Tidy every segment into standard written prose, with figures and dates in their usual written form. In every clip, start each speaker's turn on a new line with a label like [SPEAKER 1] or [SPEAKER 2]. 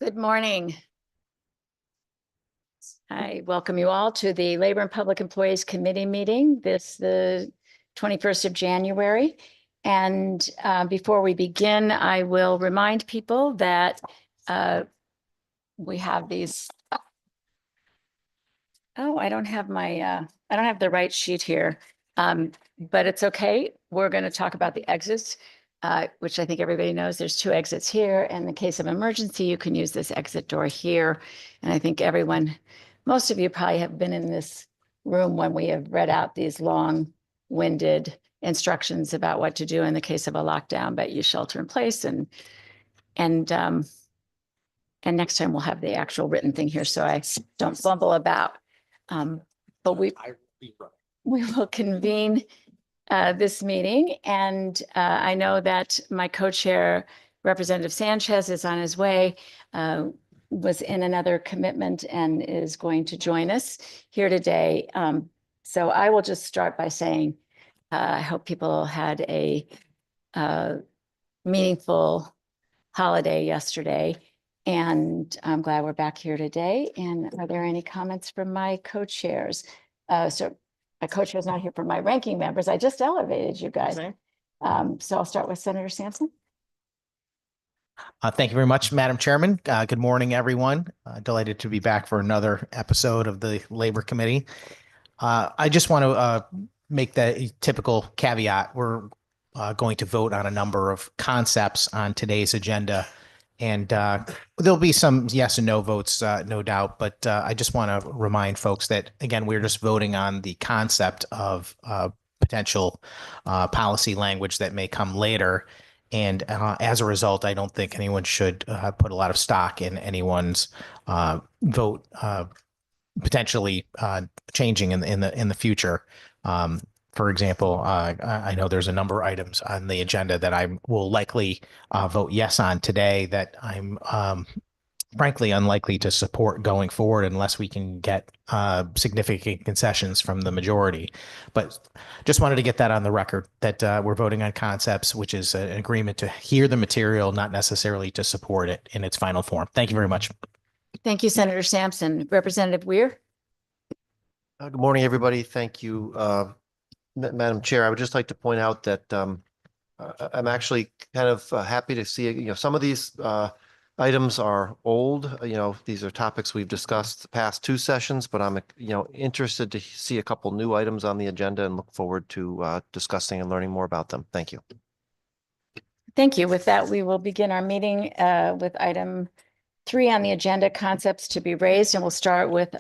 [SPEAKER 1] Good morning. I welcome you all to the Labor and Public Employees Committee meeting, the 21st of January. And before we begin, I will remind people that we have these. Oh, I don't have the right sheet here, but it's okay. We're going to talk about the exits, which I think everybody knows there's two exits here. In the case of emergency, you can use this exit door here. And I think most of you probably have been in this room when we have read out these long-winded instructions about what to do in the case of a lockdown, but you shelter in place and next time we'll have the actual written thing here so I don't fumble about. But we will convene this meeting, and I know that my co-chair, Representative Sanchez, is on his way, was in another commitment and is going to join us here today. So I will just start by saying I hope people had a meaningful holiday yesterday. And I'm glad we're back here today. And are there any comments from my co-chairs? So my co-chair is not here for my ranking members. I just elevated you guys. So I'll start with Senator Sampson.
[SPEAKER 2] Thank you very much, Madam Chairman. Good morning, everyone. Delighted to be back for another episode of the Labor Committee. I just want to make the typical caveat. We're going to vote on a number of concepts on today's agenda. And there'll be some yes and no votes, no doubt. But I just want to remind folks that, again, we're just voting on the concept of potential policy language that may come later. And as a result, I don't think anyone should put a lot of stock in anyone's vote potentially changing in the future. For example, I know there's a number of items on the agenda that I will likely vote yes on today that I'm frankly unlikely to support going forward unless we can get significant concessions from the majority. But just wanted to get that on the record that we're voting on concepts, which is an agreement to hear the material, not necessarily to support it in its final form. Thank you very much.
[SPEAKER 1] Thank you, Senator Sampson. Representative Weir.
[SPEAKER 3] Good morning, everybody. Thank you, Madam Chair. I would just like to point out that I'm actually kind of happy to see, some of these items are old. These are topics we've discussed the past two sessions, but I'm, interested to see a couple new items on the agenda and look forward to discussing and learning more about them. Thank you.
[SPEAKER 1] Thank you. With that, we will begin our meeting with item 3 on the agenda, concepts to be raised, and we'll start with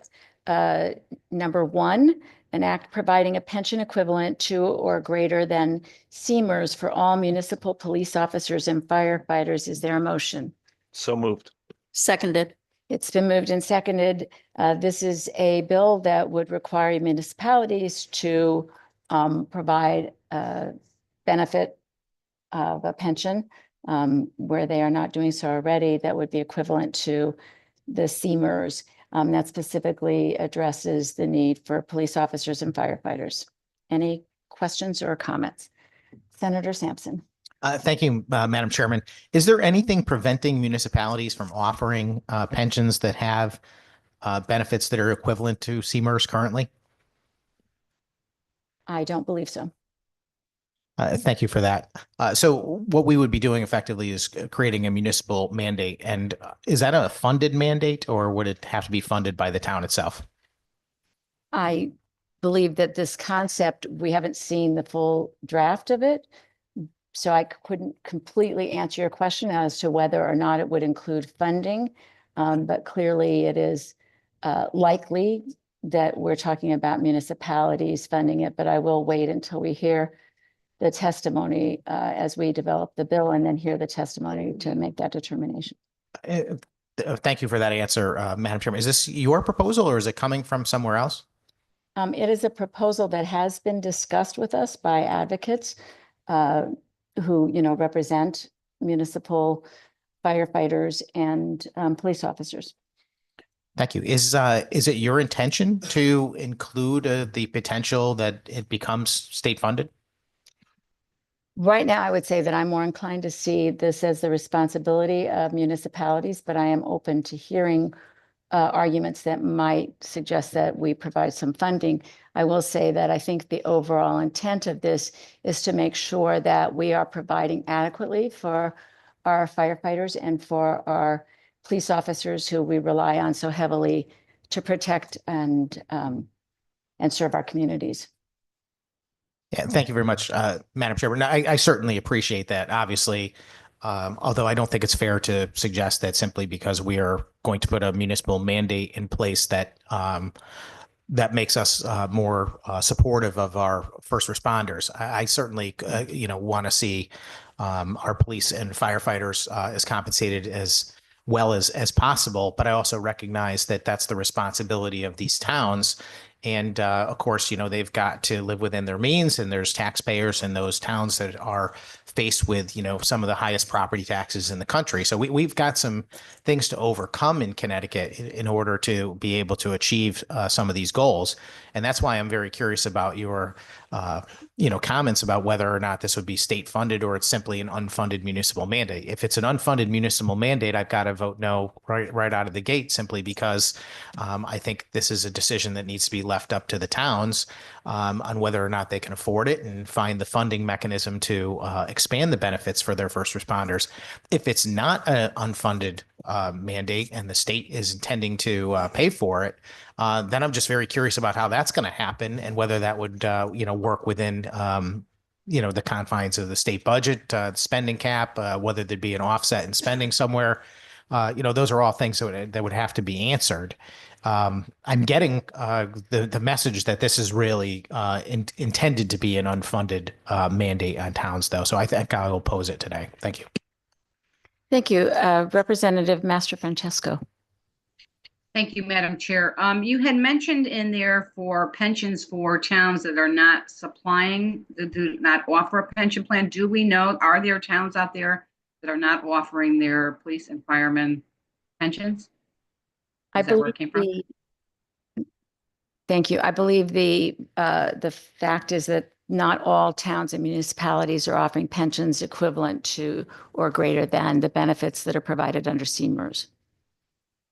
[SPEAKER 1] number 1. An act providing a pension equivalent to or greater than CMERS for all municipal police officers and firefighters. Is there a motion?
[SPEAKER 4] So moved.
[SPEAKER 1] Seconded. It's been moved and seconded. This is a bill that would require municipalities to provide a benefit of a pension where they are not doing so already. That would be equivalent to the CMERS. That specifically addresses the need for police officers and firefighters. Any questions or comments? Senator Sampson.
[SPEAKER 2] Thank you, Madam Chairman. Is there anything preventing municipalities from offering pensions that have benefits that are equivalent to CMERS currently?
[SPEAKER 1] I don't believe so.
[SPEAKER 2] Thank you for that. So what we would be doing effectively is creating a municipal mandate. And is that a funded mandate, or would it have to be funded by the town itself?
[SPEAKER 1] I believe that this concept, we haven't seen the full draft of it. So I couldn't completely answer your question as to whether or not it would include funding. But clearly it is likely that we're talking about municipalities funding it, but I will wait until we hear the testimony as we develop the bill and then hear the testimony to make that determination.
[SPEAKER 2] Thank you for that answer, Madam Chairman. Is this your proposal or is it coming from somewhere else?
[SPEAKER 1] It is a proposal that has been discussed with us by advocates who, represent municipal firefighters and police officers.
[SPEAKER 2] Thank you. Is it your intention to include the potential that it becomes state funded?
[SPEAKER 1] Right now, I would say that I'm more inclined to see this as the responsibility of municipalities, but I am open to hearing arguments that might suggest that we provide some funding. I will say that I think the overall intent of this is to make sure that we are providing adequately for our firefighters and for our police officers who we rely on so heavily to protect and serve our communities.
[SPEAKER 2] Yeah, thank you very much, Madam Chairman. I certainly appreciate that. Obviously, although I don't think it's fair to suggest that simply because we are going to put a municipal mandate in place that that makes us more supportive of our first responders. I certainly, want to see our police and firefighters as compensated as well as possible. But I also recognize that that's the responsibility of these towns. And of course, they've got to live within their means, and there's taxpayers in those towns that are faced with, some of the highest property taxes in the country. So we've got some things to overcome in Connecticut in order to be able to achieve some of these goals. And that's why I'm very curious about your, comments about whether or not this would be state funded or it's simply an unfunded municipal mandate. If it's an unfunded municipal mandate, I've got to vote no right out of the gate, simply because I think this is a decision that needs to be left up to the towns on whether or not they can afford it and find the funding mechanism to expand the benefits for their first responders. If it's not an unfunded mandate and the state is intending to pay for it, then I'm just very curious about how that's going to happen and whether that would, work within, the confines of the state budget, spending cap, whether there'd be an offset in spending somewhere. Those are all things that would have to be answered. I'm getting the message that this is really intended to be an unfunded mandate on towns, though. So I think I'll oppose it today. Thank you.
[SPEAKER 1] Thank you. Representative Master Francesco.
[SPEAKER 4] Thank you, Madam Chair. You had mentioned in there for pensions for towns that are not supplying, that do not offer a pension plan. Do we know, are there towns out there that are not offering their police and firemen pensions? Is that where it came from?
[SPEAKER 1] Thank you. I believe the fact is that not all towns and municipalities are offering pensions equivalent to or greater than the benefits that are provided under CMERS.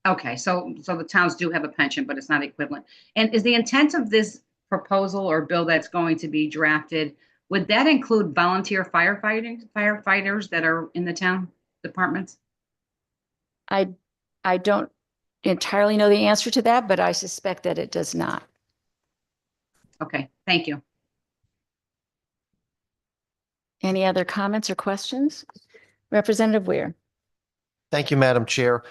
[SPEAKER 4] Okay, so the towns do have a pension, but it's not equivalent. And is the intent of this proposal or bill that's going to be drafted, would that include volunteer firefighters that are in the town departments?
[SPEAKER 1] I don't entirely know the answer to that, but I suspect that it does not.
[SPEAKER 4] Okay, thank you.
[SPEAKER 1] Any other comments or questions? Representative Weir.
[SPEAKER 3] Thank you, Madam Chair.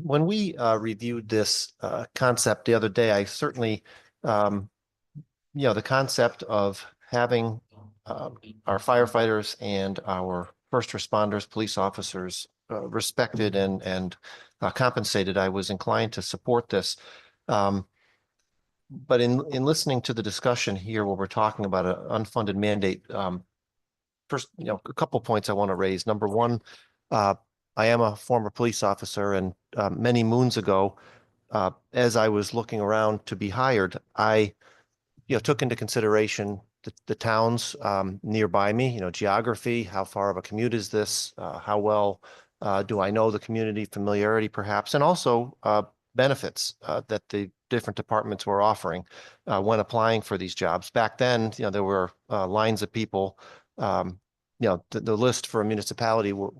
[SPEAKER 3] When we reviewed this concept the other day, I certainly, the concept of having our firefighters and our first responders, police officers respected and compensated, I was inclined to support this. But in listening to the discussion here, where we're talking about an unfunded mandate, first, a couple points I want to raise. Number one, I am a former police officer, and many moons ago, as I was looking around to be hired, I, took into consideration the towns nearby me, geography, how far of a commute is this, how well do I know the community, familiarity perhaps, and also benefits that the different departments were offering when applying for these jobs. Back then, there were lines of people, the list for a municipality were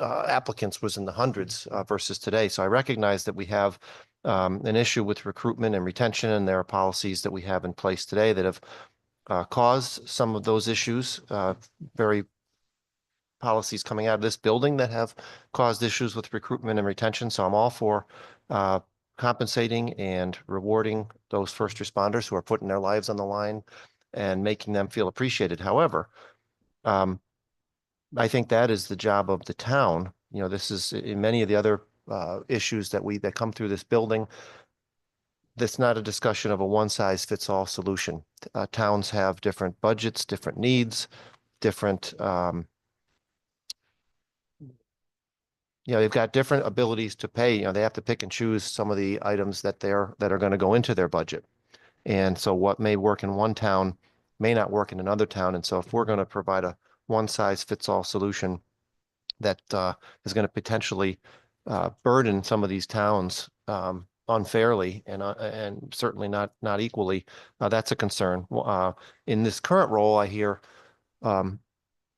[SPEAKER 3] applicants was in the hundreds versus today. So I recognize that we have an issue with recruitment and retention, and there are policies that we have in place today that have caused some of those issues, very policies coming out of this building that have caused issues with recruitment and retention. So I'm all for compensating and rewarding those first responders who are putting their lives on the line and making them feel appreciated. However, I think that is the job of the town. This is in many of the other issues that come through this building. That's not a discussion of a one-size-fits-all solution. Towns have different budgets, different needs, different, they've got different abilities to pay. They have to pick and choose some of the items that are going to go into their budget. And so what may work in one town may not work in another town. And so if we're going to provide a one-size-fits-all solution that is going to potentially burden some of these towns unfairly and certainly not equally. That's a concern. In this current role, I hear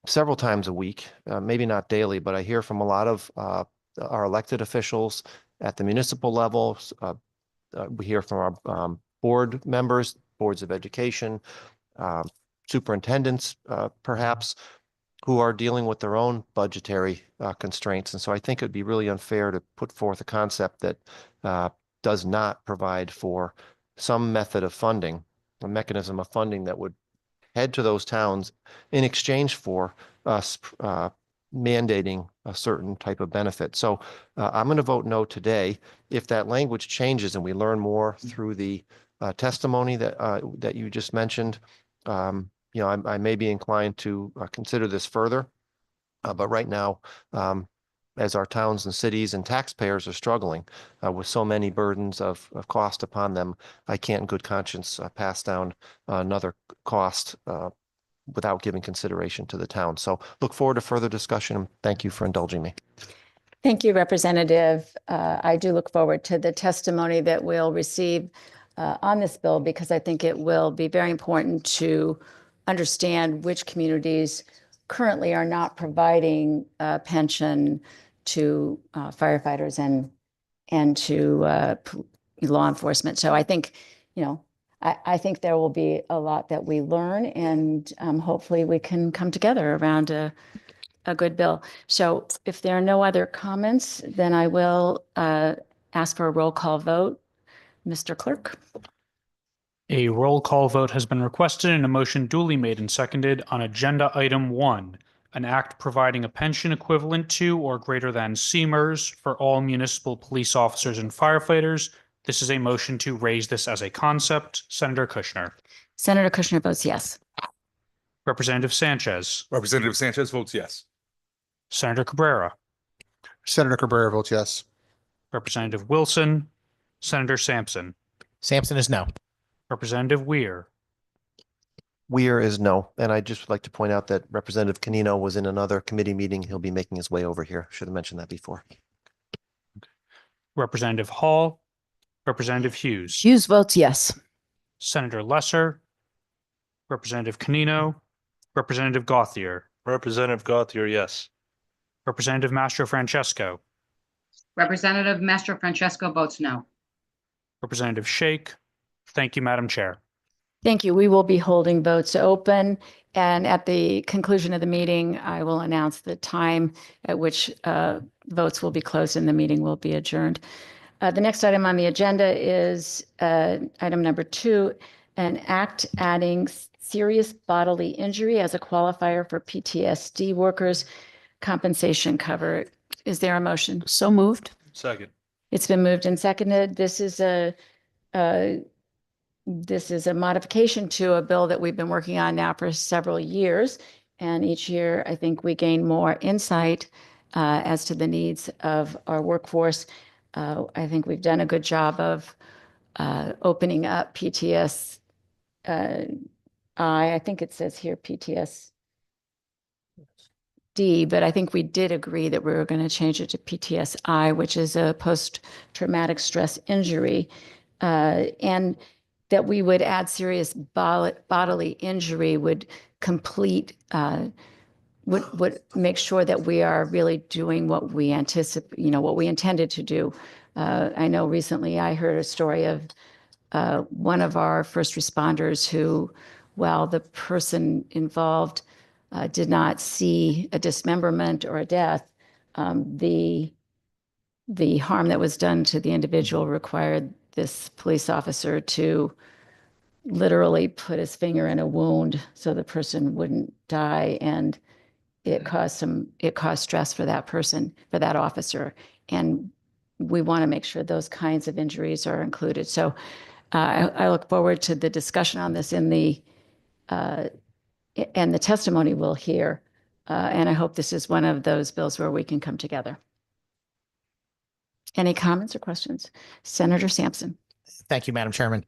[SPEAKER 3] several times a week, maybe not daily, but I hear from a lot of our elected officials at the municipal level. We hear from our board members, boards of education, superintendents, perhaps, who are dealing with their own budgetary constraints. And so I think it'd be really unfair to put forth a concept that does not provide for some method of funding, a mechanism of funding that would head to those towns in exchange for us mandating a certain type of benefit. So I'm going to vote no today. If that language changes and we learn more through the testimony that you just mentioned, I may be inclined to consider this further. But right now, as our towns and cities and taxpayers are struggling with so many burdens of cost upon them, I can't in good conscience pass down another cost without giving consideration to the town. So look forward to further discussion. Thank you for indulging me.
[SPEAKER 1] Thank you, Representative. I do look forward to the testimony that we'll receive on this bill, because I think it will be very important to understand which communities currently are not providing pension to firefighters and to law enforcement. So I think, I think there will be a lot that we learn, and hopefully we can come together around a good bill. So if there are no other comments, then I will ask for a roll call vote. Mr. Clerk?
[SPEAKER 5] A roll call vote has been requested and a motion duly made and seconded on agenda item 1, an act providing a pension equivalent to or greater than CMERS for all municipal police officers and firefighters. This is a motion to raise this as a concept. Senator Kushner.
[SPEAKER 1] Senator Kushner votes yes.
[SPEAKER 5] Representative Sanchez.
[SPEAKER 6] Representative Sanchez votes yes.
[SPEAKER 5] Senator Cabrera.
[SPEAKER 7] Senator Cabrera votes yes.
[SPEAKER 5] Representative Wilson. Senator Sampson.
[SPEAKER 2] Sampson is no.
[SPEAKER 5] Representative Weir.
[SPEAKER 3] Weir is no. And I'd just like to point out that Representative Canino was in another committee meeting. He'll be making his way over here. Should have mentioned that before.
[SPEAKER 5] Representative Hall. Representative Hughes.
[SPEAKER 1] Hughes votes yes.
[SPEAKER 5] Senator Lesser. Representative Canino. Representative Gauthier.
[SPEAKER 8] Representative Gauthier, yes.
[SPEAKER 5] Representative Mastro Francesco.
[SPEAKER 4] Representative Mastro Francesco votes no.
[SPEAKER 5] Representative Shake. Thank you, Madam Chair.
[SPEAKER 1] Thank you. We will be holding votes open, and at the conclusion of the meeting, I will announce the time at which votes will be closed and the meeting will be adjourned. The next item on the agenda is item number 2, an act adding serious bodily injury as a qualifier for PTSD workers' compensation cover. Is there a motion? So moved.
[SPEAKER 8] Second.
[SPEAKER 1] It's been moved and seconded. This is a modification to a bill that we've been working on now for several years. And each year, I think we gain more insight as to the needs of our workforce. I think we've done a good job of opening up PTSD. I think it says here PTSD, but I think we did agree that we were going to change it to PTSI, which is a post-traumatic stress injury, and that we would add serious bodily injury would complete, would make sure that we are really doing what we anticipate, what we intended to do. I know recently I heard a story of one of our first responders who, while the person involved did not see a dismemberment or a death, the harm that was done to the individual required this police officer to literally put his finger in a wound so the person wouldn't die, and it caused stress for that person, for that officer, and we want to make sure those kinds of injuries are included. So I look forward to the discussion on this and the testimony we'll hear. And I hope this is one of those bills where we can come together. Any comments or questions? Senator Sampson.
[SPEAKER 2] Thank you, Madam Chairman.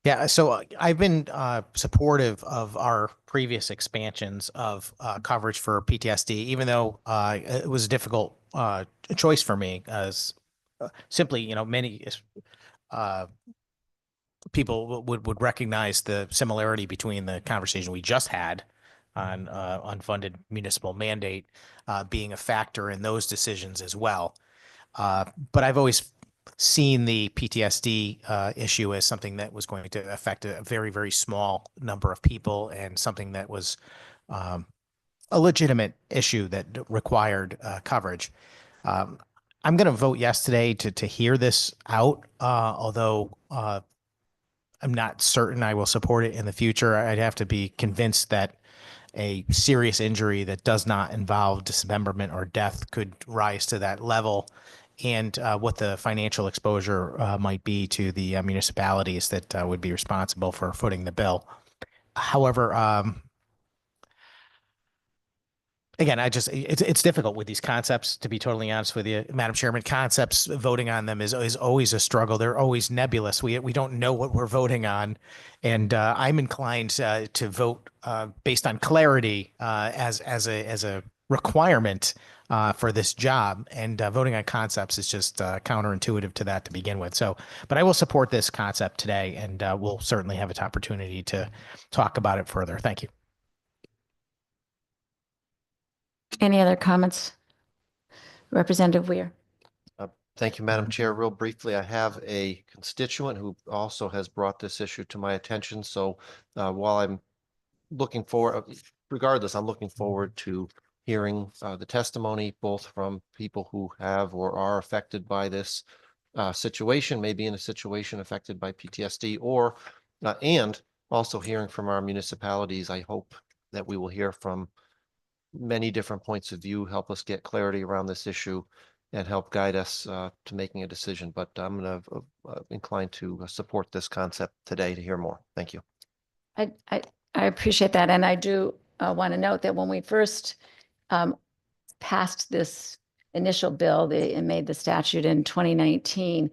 [SPEAKER 2] Yeah, so I've been supportive of our previous expansions of coverage for PTSD, even though it was a difficult choice for me, as simply, many uh, people would recognize the similarity between the conversation we just had on unfunded municipal mandate being a factor in those decisions as well. But I've always seen the PTSD issue as something that was going to affect a very, very small number of people, and something that was um, a legitimate issue that required coverage. Um, I'm going to vote yes today to hear this out, although I'm not certain I will support it in the future. I'd have to be convinced that a serious injury that does not involve dismemberment or death could rise to that level, and what the financial exposure might be to the municipalities that would be responsible for footing the bill. However, again, it's difficult with these concepts, to be totally honest with you, Madam Chairman. Concepts, voting on them is always a struggle. They're always nebulous. We don't know what we're voting on, and I'm inclined to vote based on clarity as a requirement for this job. And voting on concepts is just counterintuitive to that to begin with. So, but I will support this concept today, and we'll certainly have an opportunity to talk about it further. Thank you.
[SPEAKER 1] Any other comments? Representative Weir.
[SPEAKER 3] Thank you, Madam Chair. Real briefly, I have a constituent who also has brought this issue to my attention. So while I'm looking for, regardless, I'm looking forward to hearing the testimony, both from people who have or are affected by this situation, maybe in a situation affected by PTSD, or and also hearing from our municipalities. I hope that we will hear from many different points of view, help us get clarity around this issue, and help guide us to making a decision. But I'm going to incline to support this concept today to hear more. Thank you.
[SPEAKER 1] I appreciate that. And I do want to note that when we first passed this initial bill and made the statute in 2019,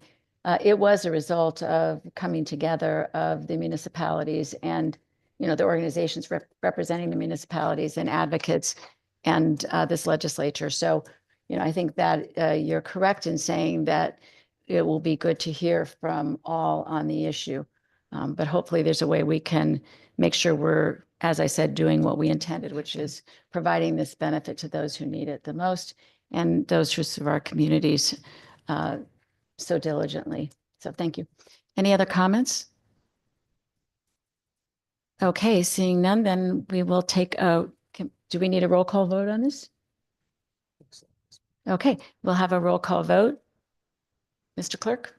[SPEAKER 1] it was a result of coming together of the municipalities and, the organizations representing the municipalities and advocates and this legislature. So, I think that you're correct in saying that it will be good to hear from all on the issue. But hopefully there's a way we can make sure we're, as I said, doing what we intended, which is providing this benefit to those who need it the most and those who serve our communities so diligently. So thank you. Any other comments? Okay, seeing none, then we will take do we need a roll call vote on this? Okay, we'll have a roll call vote. Mr. Clerk?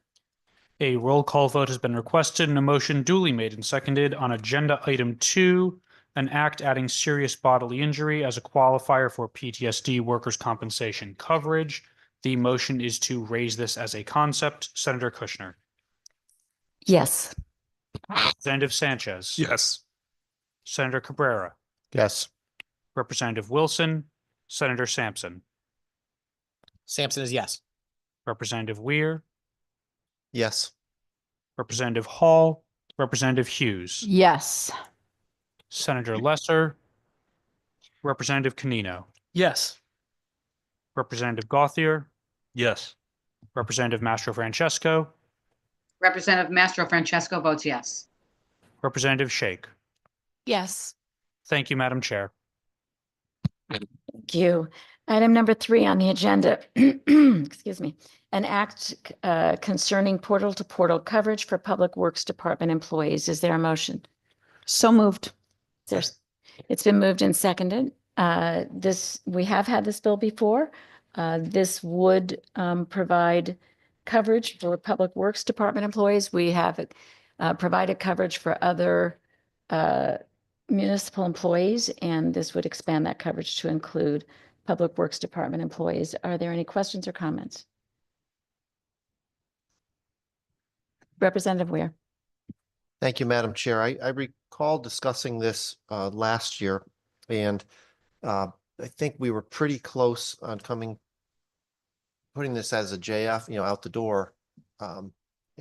[SPEAKER 5] A roll call vote has been requested and a motion duly made and seconded on agenda item 2, an act adding serious bodily injury as a qualifier for PTSD workers' compensation coverage. The motion is to raise this as a concept. Senator Kushner.
[SPEAKER 1] Yes.
[SPEAKER 5] Representative Sanchez.
[SPEAKER 8] Yes.
[SPEAKER 5] Senator Cabrera.
[SPEAKER 7] Yes.
[SPEAKER 5] Representative Wilson. Senator Sampson.
[SPEAKER 2] Sampson is yes.
[SPEAKER 5] Representative Weir.
[SPEAKER 3] Yes.
[SPEAKER 5] Representative Hall. Representative Hughes.
[SPEAKER 1] Yes.
[SPEAKER 5] Senator Lesser. Representative Canino.
[SPEAKER 8] Yes.
[SPEAKER 5] Representative Gauthier.
[SPEAKER 8] Yes.
[SPEAKER 5] Representative Mastro Francesco.
[SPEAKER 4] Representative Mastro Francesco votes yes.
[SPEAKER 5] Representative Shake.
[SPEAKER 1] Yes.
[SPEAKER 5] Thank you, Madam Chair.
[SPEAKER 1] Thank you. Item number 3 on the agenda, excuse me, an act concerning portal-to-portal coverage for Public Works Department employees. Is there a motion? So moved. It's been moved and seconded. We have had this bill before. This would provide coverage for Public Works Department employees. We have provided coverage for other municipal employees, and this would expand that coverage to include Public Works Department employees. Are there any questions or comments? Representative Weir.
[SPEAKER 3] Thank you, Madam Chair. I recall discussing this last year, and I think we were pretty close on putting this as a JF, out the door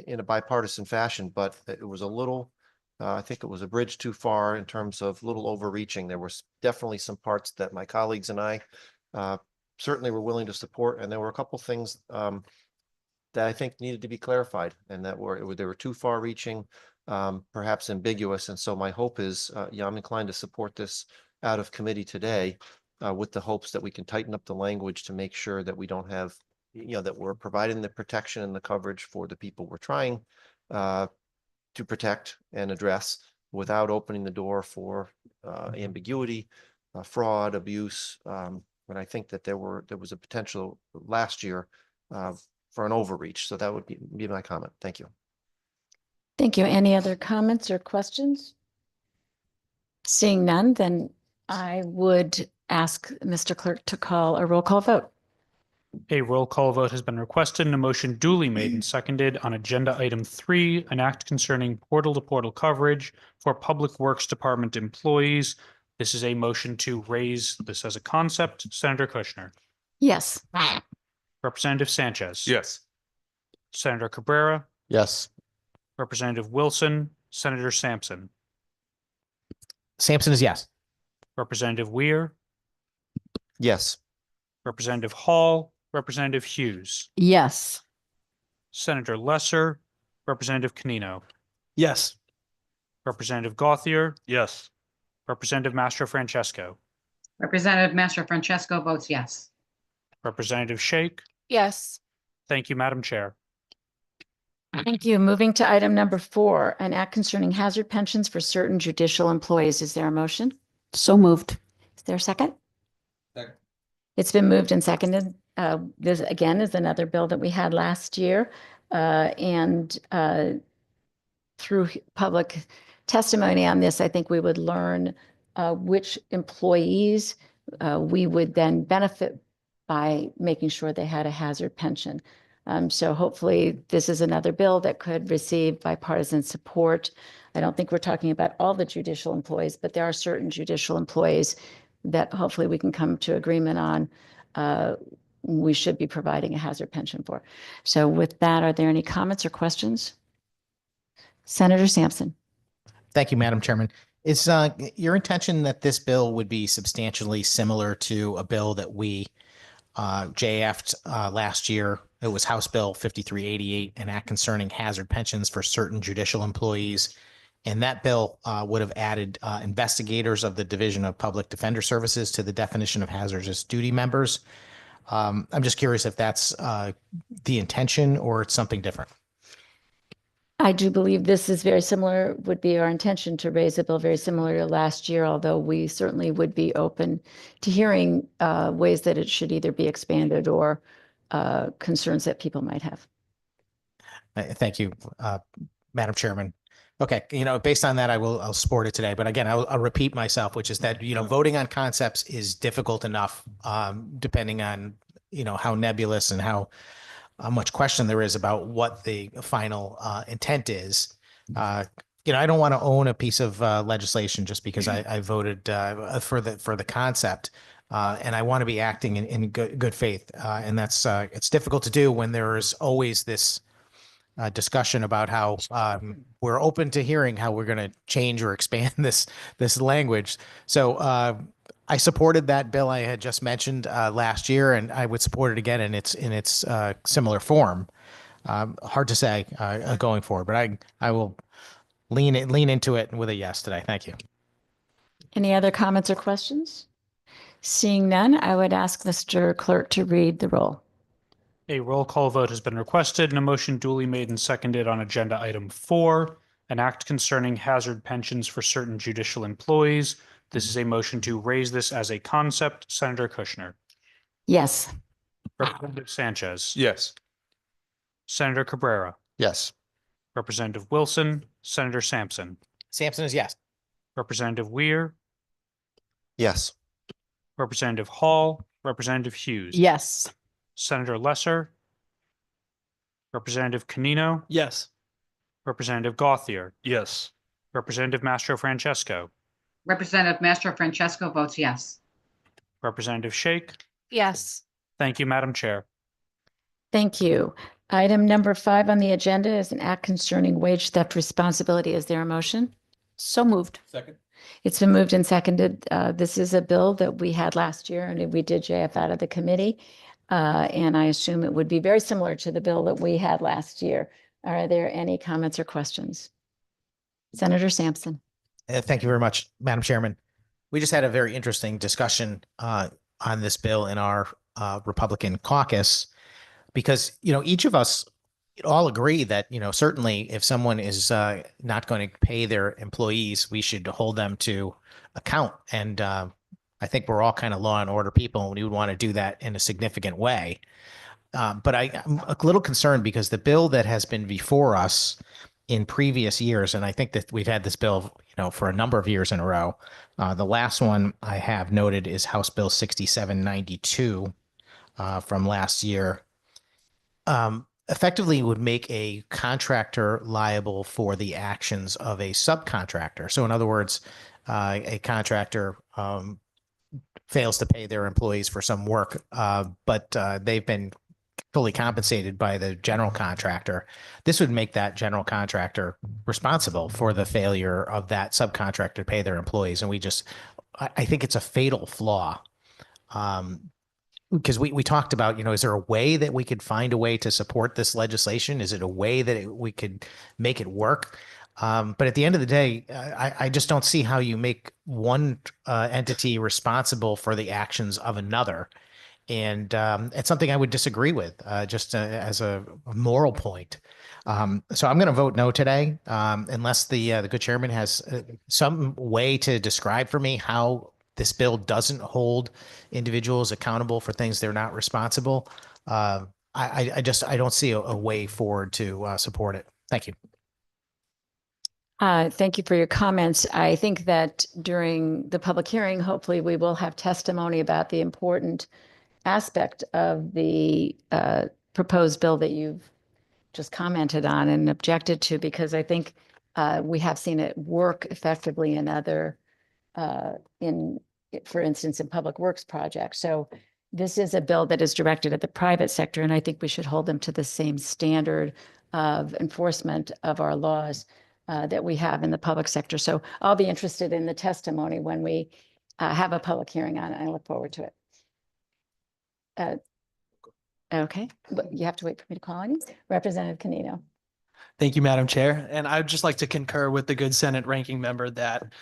[SPEAKER 3] in a bipartisan fashion, but it was a little I think it was a bridge too far in terms of little overreaching. There was definitely some parts that my colleagues and I certainly were willing to support, and there were a couple things that I think needed to be clarified and that they were too far reaching, perhaps ambiguous. And so my hope is, I'm inclined to support this out of committee today with the hopes that we can tighten up the language to make sure that we don't have, that we're providing the protection and the coverage for the people we're trying to protect and address without opening the door for ambiguity, fraud, abuse. But I think that there was a potential last year for an overreach. So that would be my comment. Thank you.
[SPEAKER 1] Thank you. Any other comments or questions? Seeing none, then I would ask Mr. Clerk to call a roll call vote.
[SPEAKER 5] A roll call vote has been requested and a motion duly made and seconded on agenda item 3, an act concerning portal-to-portal coverage for Public Works Department employees. This is a motion to raise this as a concept. Senator Kushner.
[SPEAKER 1] Yes.
[SPEAKER 5] Representative Sanchez.
[SPEAKER 8] Yes.
[SPEAKER 5] Senator Cabrera.
[SPEAKER 7] Yes.
[SPEAKER 5] Representative Wilson. Senator Sampson.
[SPEAKER 2] Sampson is yes.
[SPEAKER 5] Representative Weir.
[SPEAKER 3] Yes.
[SPEAKER 5] Representative Hall. Representative Hughes.
[SPEAKER 1] Yes.
[SPEAKER 5] Senator Lesser. Representative Canino.
[SPEAKER 8] Yes.
[SPEAKER 5] Representative Gauthier.
[SPEAKER 8] Yes.
[SPEAKER 5] Representative Mastro Francesco.
[SPEAKER 4] Representative Mastro Francesco votes yes.
[SPEAKER 5] Representative Shake.
[SPEAKER 1] Yes.
[SPEAKER 5] Thank you, Madam Chair.
[SPEAKER 1] Thank you. Moving to item number 4, an act concerning hazard pensions for certain judicial employees. Is there a motion?
[SPEAKER 6] So moved.
[SPEAKER 1] Is there a second?
[SPEAKER 8] Second.
[SPEAKER 1] It's been moved and seconded. This again is another bill that we had last year. Through public testimony on this, I think we would learn which employees we would then benefit by making sure they had a hazard pension. So hopefully this is another bill that could receive bipartisan support. I don't think we're talking about all the judicial employees, but there are certain judicial employees that hopefully we can come to agreement on. We should be providing a hazard pension for. So with that, are there any comments or questions? Senator Sampson.
[SPEAKER 2] Thank you, Madam Chairman. Is your intention that this bill would be substantially similar to a bill that we JF'd last year? It was House Bill 5388, an act concerning hazard pensions for certain judicial employees. And that bill would have added investigators of the Division of Public Defender Services to the definition of hazardous duty members. I'm just curious if that's the intention or it's something different.
[SPEAKER 1] I do believe this is very similar, would be our intention to raise a bill very similar to last year, although we certainly would be open to hearing ways that it should either be expanded or concerns that people might have.
[SPEAKER 2] Thank you, Madam Chairman. Okay, based on that, I'll support it today. But again, I'll repeat myself, which is that, voting on concepts is difficult enough, depending on, how nebulous and how much question there is about what the final intent is. I don't want to own a piece of legislation just because I voted for the concept, and I want to be acting in good faith. And that's it's difficult to do when there is always this discussion about how we're open to hearing how we're going to change or expand this language. So I supported that bill I had just mentioned last year, and I would support it again in its similar form. Hard to say going forward, but I will lean into it with a yes today. Thank you.
[SPEAKER 1] Any other comments or questions? Seeing none, I would ask Mr. Clerk to read the roll.
[SPEAKER 5] A roll call vote has been requested and a motion duly made and seconded on agenda item 4, an act concerning hazard pensions for certain judicial employees. This is a motion to raise this as a concept. Senator Kushner.
[SPEAKER 1] Yes.
[SPEAKER 5] Representative Sanchez.
[SPEAKER 8] Yes.
[SPEAKER 5] Senator Cabrera.
[SPEAKER 7] Yes.
[SPEAKER 5] Representative Wilson. Senator Sampson.
[SPEAKER 2] Sampson is yes.
[SPEAKER 5] Representative Weir.
[SPEAKER 3] Yes.
[SPEAKER 5] Representative Hall. Representative Hughes.
[SPEAKER 6] Yes.
[SPEAKER 5] Senator Lesser. Representative Canino.
[SPEAKER 8] Yes.
[SPEAKER 5] Representative Gauthier.
[SPEAKER 8] Yes.
[SPEAKER 5] Representative Mastro Francesco.
[SPEAKER 4] Representative Mastro Francesco votes yes.
[SPEAKER 5] Representative Shake.
[SPEAKER 6] Yes.
[SPEAKER 5] Thank you, Madam Chair.
[SPEAKER 1] Thank you. Item number 5 on the agenda is an act concerning wage theft responsibility. Is there a motion? So moved.
[SPEAKER 7] Second.
[SPEAKER 1] It's been moved and seconded. This is a bill that we had last year and we did JF out of the committee. And I assume it would be very similar to the bill that we had last year. Are there any comments or questions? Senator Sampson.
[SPEAKER 2] Thank you very much, Madam Chairman. We just had a very interesting discussion on this bill in our Republican caucus because, each of us all agree that, certainly if someone is not going to pay their employees, we should hold them to account. And I think we're all kind of law and order people, and we would want to do that in a significant way. But I'm a little concerned because the bill that has been before us in previous years, and I think that we've had this bill, for a number of years in a row. The last one I have noted is House Bill 6792 from last year. Effectively would make a contractor liable for the actions of a subcontractor. So in other words, a contractor fails to pay their employees for some work, but they've been fully compensated by the general contractor. This would make that general contractor responsible for the failure of that subcontractor to pay their employees. And I think it's a fatal flaw. Because we talked about, is there a way that we could find a way to support this legislation? Is it a way that we could make it work? But at the end of the day, I just don't see how you make one entity responsible for the actions of another. And it's something I would disagree with, just as a moral point. So I'm going to vote no today, unless the good chairman has some way to describe for me how this bill doesn't hold individuals accountable for things they're not responsible. I don't see a way forward to support it. Thank you.
[SPEAKER 1] Thank you for your comments. I think that during the public hearing, hopefully we will have testimony about the important aspect of the proposed bill that you've just commented on and objected to, because I think we have seen it work effectively in other, for instance, in public works projects. So this is a bill that is directed at the private sector, and I think we should hold them to the same standard of enforcement of our laws that we have in the public sector. So I'll be interested in the testimony when we have a public hearing on it. I look forward to it. Okay, but you have to wait for me to call on you. Representative Canino.
[SPEAKER 6] Thank you, Madam Chair. And I would just like to concur with the good Senate ranking member that,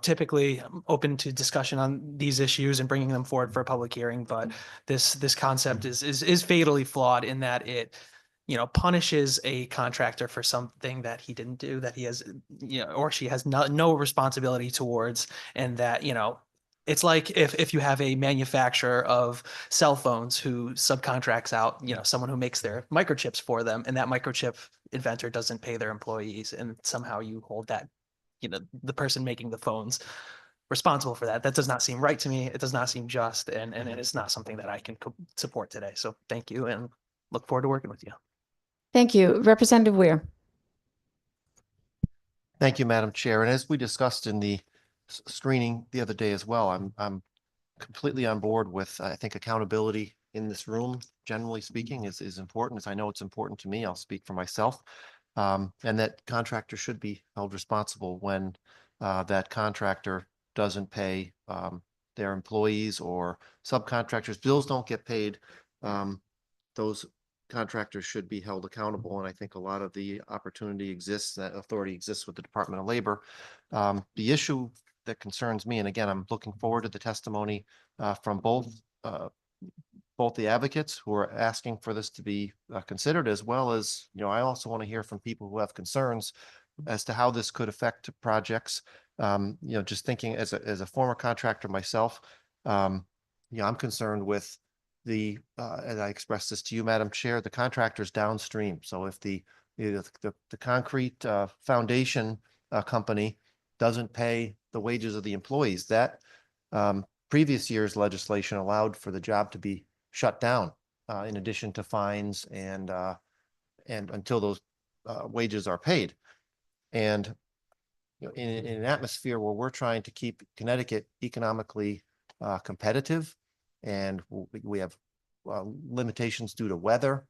[SPEAKER 6] typically I'm open to discussion on these issues and bringing them forward for a public hearing. But this concept is fatally flawed in that it, punishes a contractor for something that he didn't do, that he has, or she has no responsibility towards, and that, it's like if you have a manufacturer of cell phones who subcontracts out, someone who makes their microchips for them, and that microchip inventor doesn't pay their employees, and somehow you hold that, the person making the phones responsible for that. That does not seem right to me. It does not seem just, and it is not something that I can support today. So thank you, and look forward to working with you.
[SPEAKER 1] Thank you. Representative Weir.
[SPEAKER 3] Thank you, Madam Chair. And as we discussed in the screening the other day as well, I'm completely on board with, I think accountability in this room, generally speaking, is important. As I know it's important to me, I'll speak for myself. And that contractors should be held responsible when that contractor doesn't pay their employees or subcontractors. Bills don't get paid. Those contractors should be held accountable. And I think a lot of the opportunity exists, that authority exists with the Department of Labor. The issue that concerns me, and again, I'm looking forward to the testimony from both the advocates who are asking for this to be considered, as well as, I also want to hear from people who have concerns as to how this could affect projects. Just thinking as a former contractor myself, I'm concerned with and I expressed this to you, Madam Chair, the contractors downstream. So if the concrete foundation company doesn't pay the wages of the employees, that previous year's legislation allowed for the job to be shut down in addition to fines and until those wages are paid. And in an atmosphere where we're trying to keep Connecticut economically competitive, and we have limitations due to weather,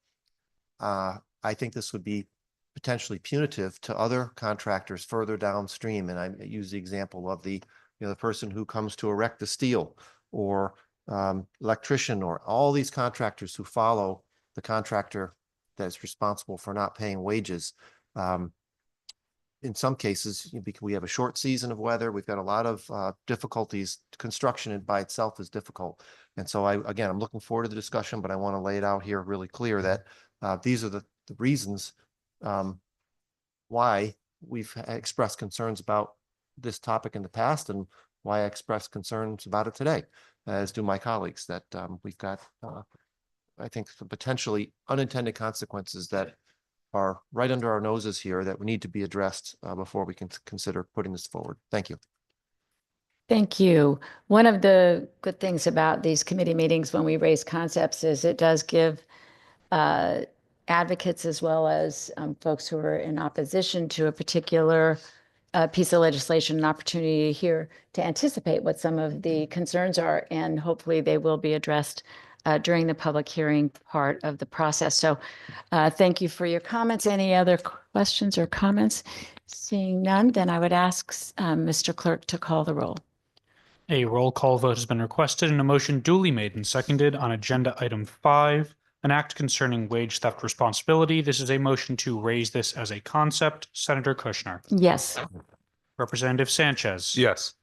[SPEAKER 3] I think this would be potentially punitive to other contractors further downstream. And I use the example of the person who comes to erect the steel, or electrician, or all these contractors who follow the contractor that is responsible for not paying wages. In some cases, because we have a short season of weather, we've got a lot of difficulties. Construction by itself is difficult. And so I'm looking forward to the discussion, but I want to lay it out here really clear that these are the reasons why we've expressed concerns about this topic in the past, and why I express concerns about it today, as do my colleagues, that we've got, I think, some potentially unintended consequences that are right under our noses here that we need to be addressed before we can consider putting this forward. Thank you.
[SPEAKER 1] Thank you. One of the good things about these committee meetings when we raise concepts is it does give advocates, as well as folks who are in opposition to a particular piece of legislation, an opportunity here to anticipate what some of the concerns are, and hopefully they will be addressed during the public hearing part of the process. So thank you for your comments. Any other questions or comments? Seeing none, then I would ask Mr. Clerk to call the roll.
[SPEAKER 5] A roll call vote has been requested and a motion duly made and seconded on agenda item 5, an act concerning wage theft responsibility. This is a motion to raise this as a concept. Senator Kushner.
[SPEAKER 1] Yes.
[SPEAKER 5] Representative Sanchez.
[SPEAKER 8] Yes.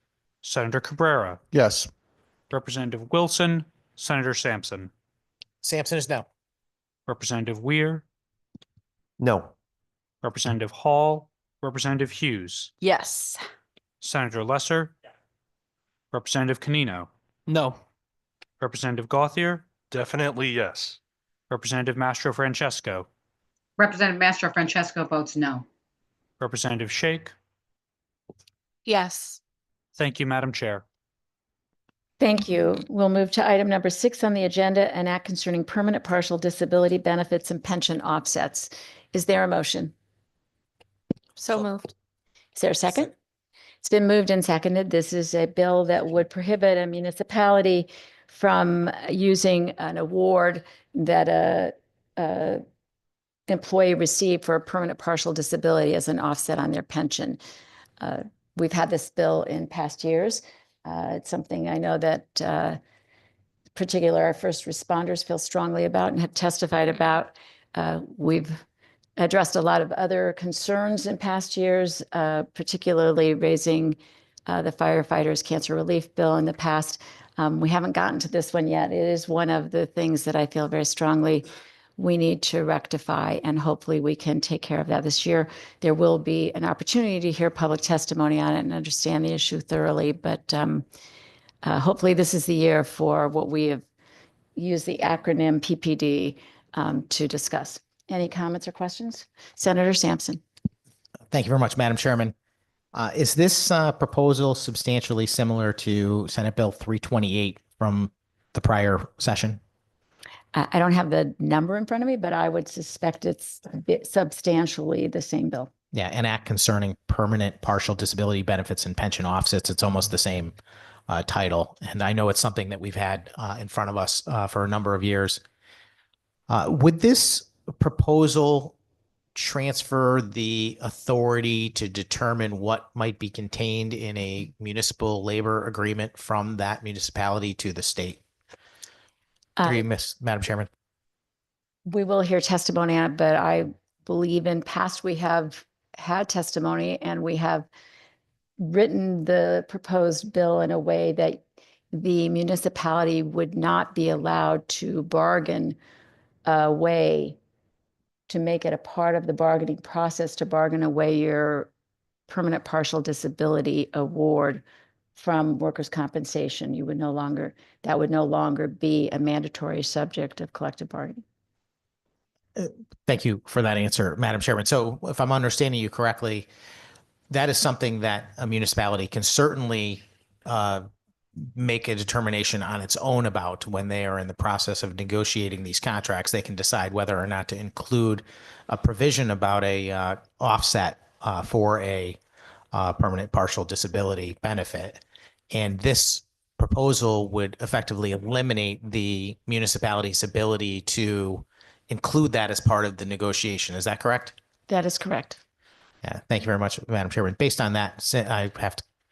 [SPEAKER 5] Senator Cabrera.
[SPEAKER 7] Yes.
[SPEAKER 5] Representative Wilson. Senator Sampson.
[SPEAKER 2] Sampson is no.
[SPEAKER 5] Representative Weir.
[SPEAKER 3] No.
[SPEAKER 5] Representative Hall. Representative Hughes.
[SPEAKER 1] Yes.
[SPEAKER 5] Senator Lesser. Representative Canino.
[SPEAKER 6] No.
[SPEAKER 5] Representative Gauthier.
[SPEAKER 8] Definitely yes.
[SPEAKER 5] Representative Mastro Francesco.
[SPEAKER 4] Representative Mastro Francesco votes no.
[SPEAKER 5] Representative Shake.
[SPEAKER 9] Yes.
[SPEAKER 5] Thank you, Madam Chair.
[SPEAKER 1] Thank you. We'll move to item number 6 on the agenda, an act concerning permanent partial disability benefits and pension offsets. Is there a motion?
[SPEAKER 9] So moved.
[SPEAKER 1] Is there a second? It's been moved and seconded. This is a bill that would prohibit a municipality from using an award that a employee received for a permanent partial disability as an offset on their pension. We've had this bill in past years. It's something I know that particularly our first responders feel strongly about and have testified about. We've addressed a lot of other concerns in past years, particularly raising the firefighters' cancer relief bill in the past. We haven't gotten to this one yet. It is one of the things that I feel very strongly we need to rectify, and hopefully we can take care of that this year. There will be an opportunity to hear public testimony on it and understand the issue thoroughly, but hopefully this is the year for what we have used the acronym PPD to discuss. Any comments or questions? Senator Sampson.
[SPEAKER 2] Thank you very much, Madam Chairman. Is this proposal substantially similar to Senate Bill 328 from the prior session?
[SPEAKER 1] I don't have the number in front of me, but I would suspect it's substantially the same bill.
[SPEAKER 2] Yeah, an act concerning permanent partial disability benefits and pension offsets. It's almost the same title. And I know it's something that we've had in front of us for a number of years. Would this proposal transfer the authority to determine what might be contained in a municipal labor agreement from that municipality to the state? Madam Chairman.
[SPEAKER 1] We will hear testimony on it, but I believe in past we have had testimony, and we have written the proposed bill in a way that the municipality would not be allowed to bargain a way to make it a part of the bargaining process to bargain away your permanent partial disability award from workers' compensation. You would that would no longer be a mandatory subject of collective bargaining.
[SPEAKER 2] Thank you for that answer, Madam Chairman. So if I'm understanding you correctly, that is something that a municipality can certainly make a determination on its own about when they are in the process of negotiating these contracts. They can decide whether or not to include a provision about a offset for a permanent partial disability benefit. And this proposal would effectively eliminate the municipality's ability to include that as part of the negotiation. Is that correct?
[SPEAKER 1] That is correct.
[SPEAKER 2] Yeah, thank you very much, Madam Chairman. Based on that, I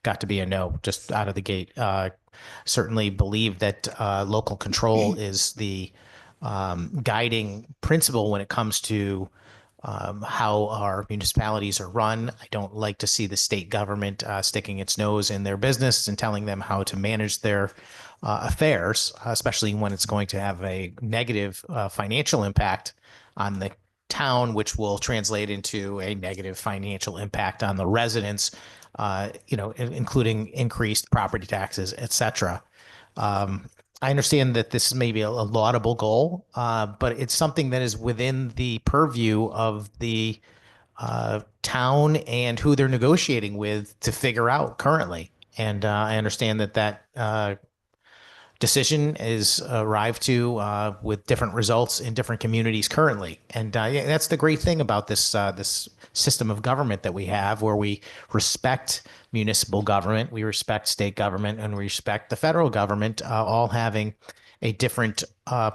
[SPEAKER 2] got to be a no just out of the gate. Certainly believe that local control is the guiding principle when it comes to how our municipalities are run. I don't like to see the state government sticking its nose in their business and telling them how to manage their affairs, especially when it's going to have a negative financial impact on the town, which will translate into a negative financial impact on the residents, including increased property taxes, et cetera. I understand that this may be a laudable goal, but it's something that is within the purview of the town and who they're negotiating with to figure out currently. And I understand that decision is arrived to with different results in different communities currently. And that's the great thing about this system of government that we have, where we respect municipal government, we respect state government, and we respect the federal government, all having a different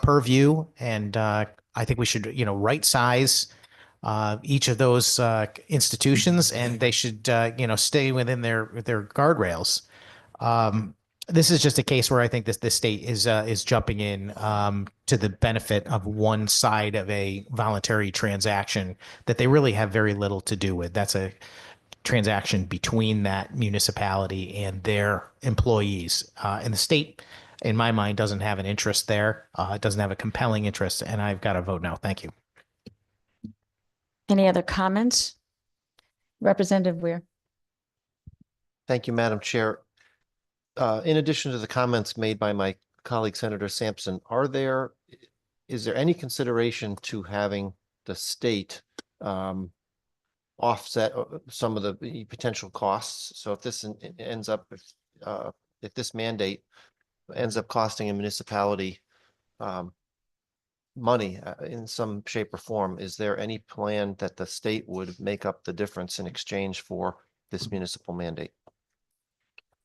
[SPEAKER 2] purview. And I think we should, right size each of those institutions, and they should, stay within their guardrails. This is just a case where I think this state is jumping in to the benefit of one side of a voluntary transaction that they really have very little to do with. That's a transaction between that municipality and their employees. And the state, in my mind, doesn't have an interest there. It doesn't have a compelling interest, and I've got to vote no. Thank you.
[SPEAKER 1] Any other comments? Representative Weir.
[SPEAKER 3] Thank you, Madam Chair. In addition to the comments made by my colleague, Senator Sampson, is there any consideration to having the state offset some of the potential costs? So if this ends up, if this mandate ends up costing a municipality money in some shape or form, is there any plan that the state would make up the difference in exchange for this municipal mandate?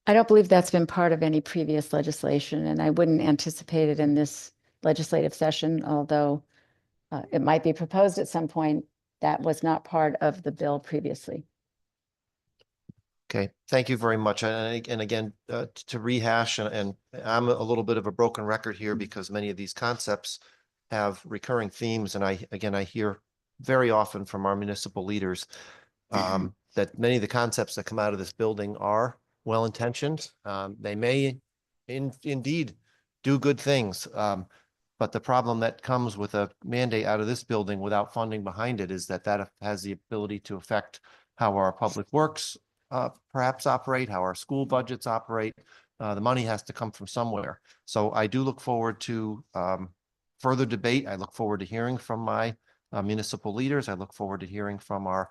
[SPEAKER 1] I don't believe that's been part of any previous legislation, and I wouldn't anticipate it in this legislative session, although it might be proposed at some point. That was not part of the bill previously.
[SPEAKER 3] Okay, thank you very much. And again, to rehash, and I'm a little bit of a broken record here because many of these concepts have recurring themes. And I hear very often from our municipal leaders that many of the concepts that come out of this building are well-intentioned. They may indeed do good things. But the problem that comes with a mandate out of this building without funding behind it is that has the ability to affect how our public works perhaps operate, how our school budgets operate. The money has to come from somewhere. So I do look forward to further debate. I look forward to hearing from my municipal leaders. I look forward to hearing from our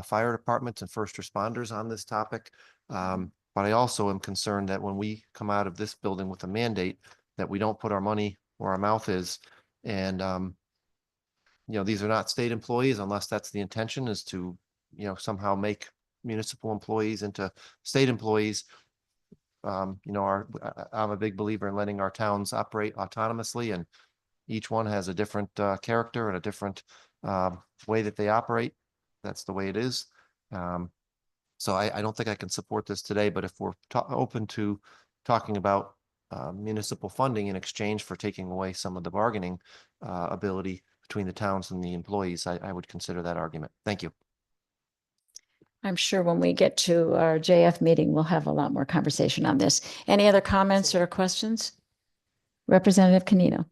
[SPEAKER 3] fire departments and first responders on this topic. But I also am concerned that when we come out of this building with a mandate, that we don't put our money where our mouth is. And, these are not state employees unless that's the intention, is to, somehow make municipal employees into state employees. I'm a big believer in letting our towns operate autonomously, and each one has a different character and a different way that they operate. That's the way it is. So I don't think I can support this today, but if we're open to talking about municipal funding in exchange for taking away some of the bargaining ability between the towns and the employees, I would consider that argument. Thank you.
[SPEAKER 1] I'm sure when we get to our JF meeting, we'll have a lot more conversation on this. Any other comments or questions? Representative Canino.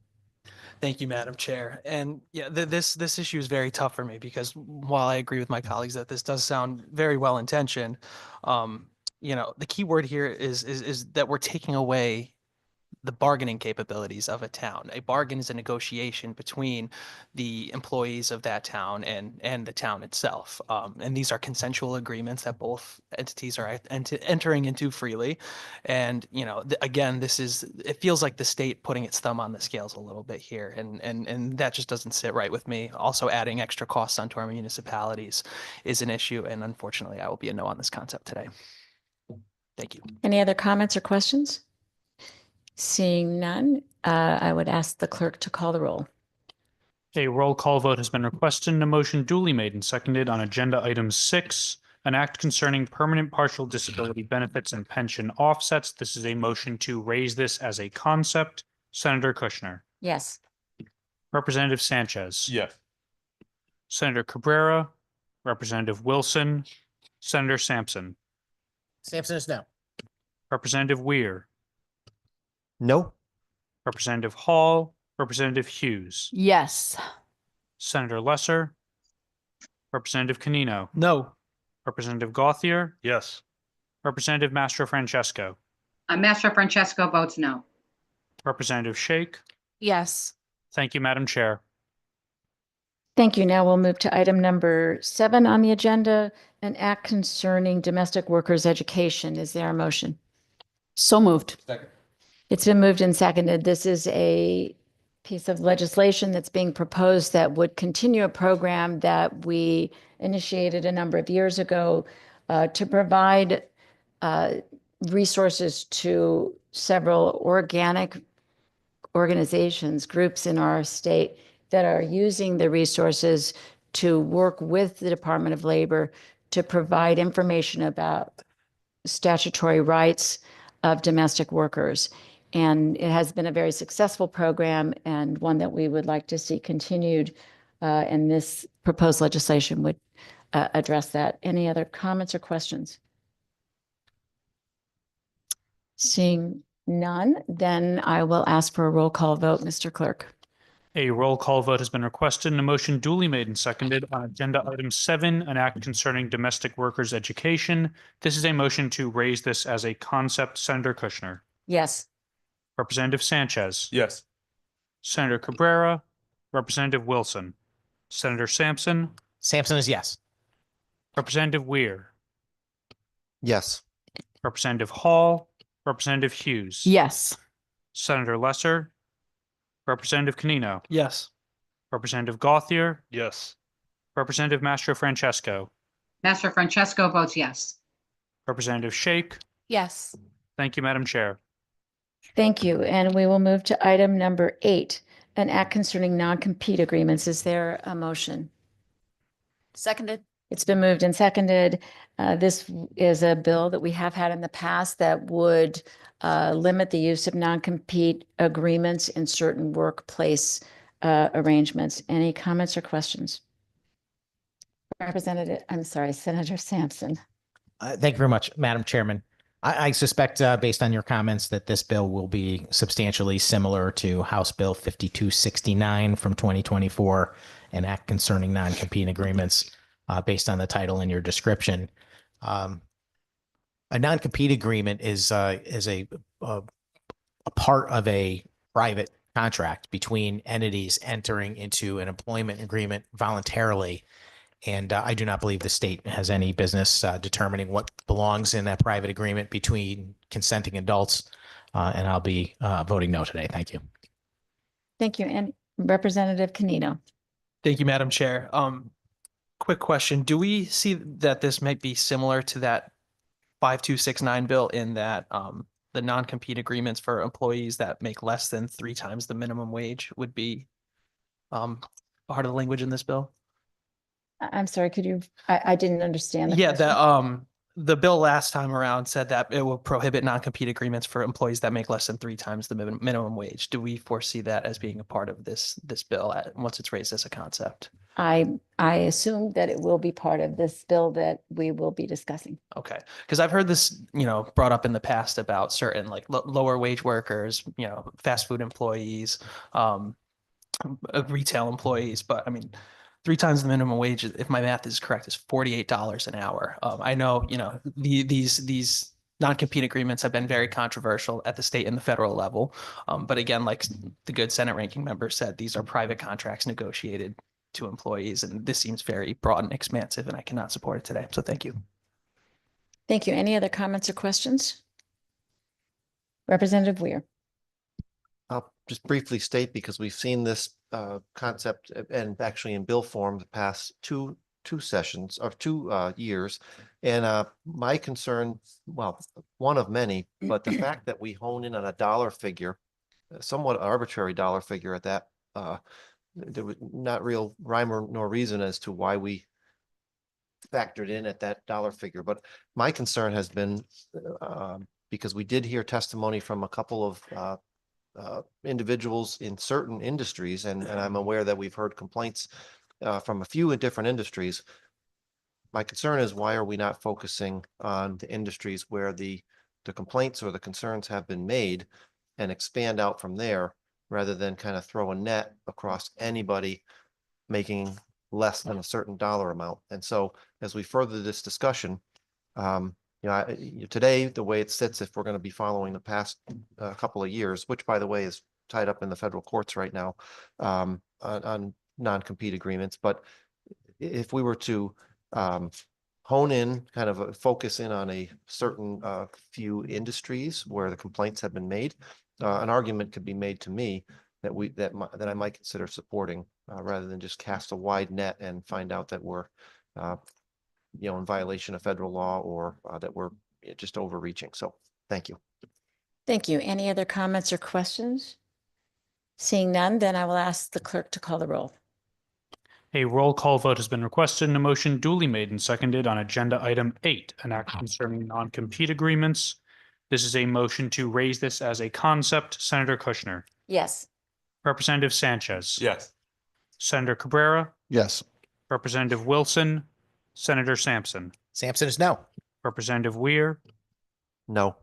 [SPEAKER 6] Thank you, Madam Chair. And yeah, this issue is very tough for me because while I agree with my colleagues that this does sound very well intentioned, the key word here is that we're taking away the bargaining capabilities of a town. A bargain is a negotiation between the employees of that town and the town itself. And these are consensual agreements that both entities are entering into freely. And, again, it feels like the state putting its thumb on the scales a little bit here. And that just doesn't sit right with me. Also, adding extra costs onto our municipalities is an issue. And unfortunately, I will be a no on this concept today. Thank you.
[SPEAKER 1] Any other comments or questions? Seeing none, I would ask the clerk to call the roll.
[SPEAKER 5] A roll call vote has been requested and a motion duly made and seconded on agenda item 6, an act concerning permanent partial disability benefits and pension offsets. This is a motion to raise this as a concept. Senator Kushner,
[SPEAKER 1] Yes.
[SPEAKER 5] Representative Sanchez.
[SPEAKER 8] Yes.
[SPEAKER 5] Senator Cabrera, Representative Wilson, Senator Sampson,
[SPEAKER 2] Sampson is no.
[SPEAKER 5] Representative Weir,
[SPEAKER 3] No.
[SPEAKER 5] Representative Hall, Representative Hughes,
[SPEAKER 9] Yes.
[SPEAKER 5] Senator Lesser, Representative Canino,
[SPEAKER 6] No.
[SPEAKER 5] Representative Gauthier,
[SPEAKER 8] Yes.
[SPEAKER 5] Representative Mastro Francesco,
[SPEAKER 4] Master Francesco votes no.
[SPEAKER 5] Representative Shake.
[SPEAKER 9] Yes.
[SPEAKER 5] Thank you, Madam Chair.
[SPEAKER 1] Thank you. Now we'll move to item number 7 on the agenda, an act concerning domestic workers' education. Is there a motion?
[SPEAKER 9] So moved.
[SPEAKER 1] It's been moved and seconded. This is a piece of legislation that's being proposed that would continue a program that we initiated a number of years ago to provide resources to several organic organizations, groups in our state that are using the resources to work with the Department of Labor to provide information about statutory rights of domestic workers. And it has been a very successful program and one that we would like to see continued. And this proposed legislation would address that. Any other comments or questions? Seeing none, then I will ask for a roll call vote, Mr. Clerk.
[SPEAKER 5] A roll call vote has been requested and a motion duly made and seconded on agenda item 7, an act concerning domestic workers' education. This is a motion to raise this as a concept. Senator Kushner,
[SPEAKER 1] Yes.
[SPEAKER 5] Representative Sanchez,
[SPEAKER 8] Yes.
[SPEAKER 5] Senator Cabrera, Representative Wilson, Senator Sampson,
[SPEAKER 2] Sampson is yes.
[SPEAKER 5] Representative Weir,
[SPEAKER 3] Yes.
[SPEAKER 5] Representative Hall, Representative Hughes.
[SPEAKER 9] Yes.
[SPEAKER 5] Senator Lesser, Representative Canino,
[SPEAKER 6] Yes.
[SPEAKER 5] Representative Gauthier,
[SPEAKER 8] Yes.
[SPEAKER 5] Representative Mastro Francesco,
[SPEAKER 4] Master Francesco votes yes.
[SPEAKER 5] Representative Shake.
[SPEAKER 9] Yes.
[SPEAKER 5] Thank you, Madam Chair.
[SPEAKER 1] Thank you. And we will move to item number 8, an act concerning non-compete agreements. Is there a motion?
[SPEAKER 9] Seconded.
[SPEAKER 1] It's been moved and seconded. This is a bill that we have had in the past that would limit the use of non-compete agreements in certain workplace arrangements. Any comments or questions? Senator Sampson.
[SPEAKER 2] Thank you very much, Madam Chairman. I suspect, based on your comments, that this bill will be substantially similar to House Bill 5269 from 2024, an act concerning non-compete agreements, based on the title and your description. A non-compete agreement is a part of a private contract between entities entering into an employment agreement voluntarily. And I do not believe the state has any business determining what belongs in that private agreement between consenting adults. And I'll be voting no today. Thank you.
[SPEAKER 1] Thank you. And Representative Canino.
[SPEAKER 6] Thank you, Madam Chair. Quick question. Do we see that this might be similar to that 5269 bill in that the non-compete agreements for employees that make less than 3 times the minimum wage would be part of the language in this bill?
[SPEAKER 1] I'm sorry, could you, I didn't understand.
[SPEAKER 6] Yeah,
[SPEAKER 1] question.
[SPEAKER 6] the bill last time around said that it will prohibit non-compete agreements for employees that make less than 3 times the minimum wage. Do we foresee that as being a part of this bill once it's raised as a concept?
[SPEAKER 1] I assume that it will be part of this bill that we will be discussing.
[SPEAKER 6] Okay, because I've heard this, brought up in the past about certain like lower wage workers, fast food employees, retail employees, but I mean, 3 times the minimum wage, if my math is correct, is $48 an hour. I know, these non-compete agreements have been very controversial at the state and the federal level. But again, like the good Senate ranking member said, these are private contracts negotiated to employees, and this seems very broad and expansive, and I cannot support it today. So thank you.
[SPEAKER 1] Thank you. Any other comments or questions? Representative Weir.
[SPEAKER 3] I'll just briefly state, because we've seen this concept and actually in bill form the past two sessions or 2 years. And my concern, well, one of many, but the fact that we hone in on a dollar figure, somewhat arbitrary dollar figure at that, there was not real rhyme or nor reason as to why we factored in at that dollar figure. But my concern has been, because we did hear testimony from a couple of individuals in certain industries, and I'm aware that we've heard complaints from a few different industries. My concern is, why are we not focusing on the industries where the complaints or the concerns have been made and expand out from there, rather than kind of throw a net across anybody making less than a certain dollar amount? And so as we further this discussion, today, the way it sits, if we're going to be following the past couple of years, which by the way is tied up in the federal courts right now, on non-compete agreements, but if we were to hone in, kind of focus in on a certain few industries where the complaints have been made, an argument could be made to me that I might consider supporting, rather than just cast a wide net and find out that we're in violation of federal law, or that we're just overreaching. So thank you.
[SPEAKER 1] Thank you. Any other comments or questions? Seeing none, then I will ask the clerk to call the roll.
[SPEAKER 5] A roll call vote has been requested and a motion duly made and seconded on agenda item 8, an act concerning non-compete agreements. This is a motion to raise this as a concept. Senator Kushner,
[SPEAKER 1] Yes.
[SPEAKER 5] Representative Sanchez.
[SPEAKER 8] Yes.
[SPEAKER 5] Senator Cabrera,
[SPEAKER 7] Yes.
[SPEAKER 5] Representative Wilson, Senator Sampson,
[SPEAKER 2] Sampson is no.
[SPEAKER 5] Representative Weir,
[SPEAKER 3] No.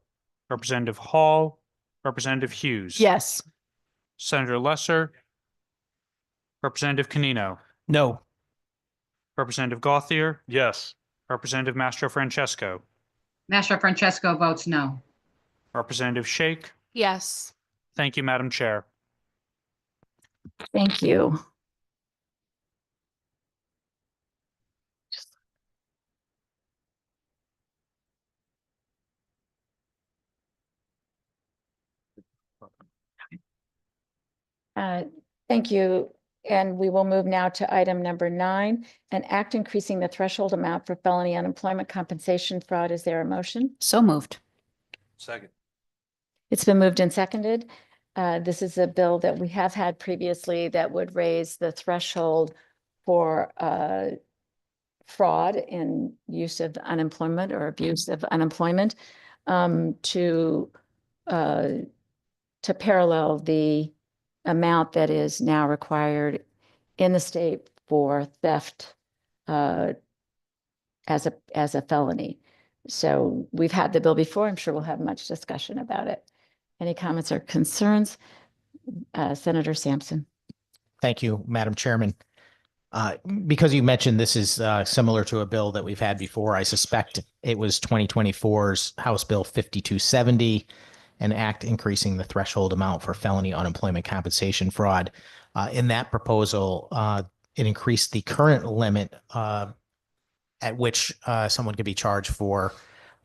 [SPEAKER 5] Representative Hall, Representative Hughes.
[SPEAKER 9] Yes.
[SPEAKER 5] Senator Lesser, Representative Canino,
[SPEAKER 6] No.
[SPEAKER 5] Representative Gauthier,
[SPEAKER 8] Yes.
[SPEAKER 5] Representative Mastro Francesco,
[SPEAKER 4] Mastro Francesco votes no.
[SPEAKER 5] Representative Shake.
[SPEAKER 9] Yes.
[SPEAKER 5] Thank you, Madam Chair.
[SPEAKER 1] Thank you. Thank you. And we will move now to item number 9, an act increasing the threshold amount for felony unemployment compensation fraud. Is there a motion?
[SPEAKER 9] So moved.
[SPEAKER 8] Second.
[SPEAKER 1] It's been moved and seconded. This is a bill that we have had previously that would raise the threshold for fraud in use of unemployment or abuse of unemployment to parallel the amount that is now required in the state for theft as a felony. So we've had the bill before. I'm sure we'll have much discussion about it. Any comments or concerns? Senator Sampson.
[SPEAKER 2] Thank you, Madam Chairman. Because you mentioned this is similar to a bill that we've had before, I suspect it was 2024's House Bill 5270, an act increasing the threshold amount for felony unemployment compensation fraud. In that proposal, it increased the current limit at which someone could be charged for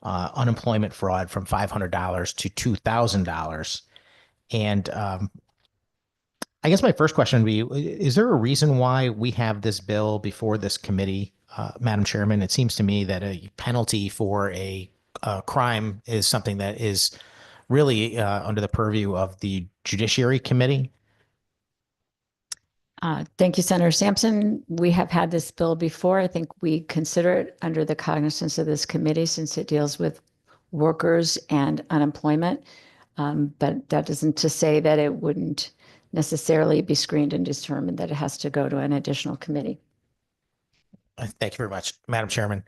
[SPEAKER 2] unemployment fraud from $500 to $2,000. And I guess my first question would be, is there a reason why we have this bill before this committee, Madam Chairman? It seems to me that a penalty for a crime is something that is really under the purview of the Judiciary Committee.
[SPEAKER 1] Thank you, Senator Sampson. We have had this bill before. I think we consider it under the cognizance of this committee since it deals with workers and unemployment. But that isn't to say that it wouldn't necessarily be screened and determined that it has to go to an additional committee.
[SPEAKER 2] Thank you very much, Madam Chairman.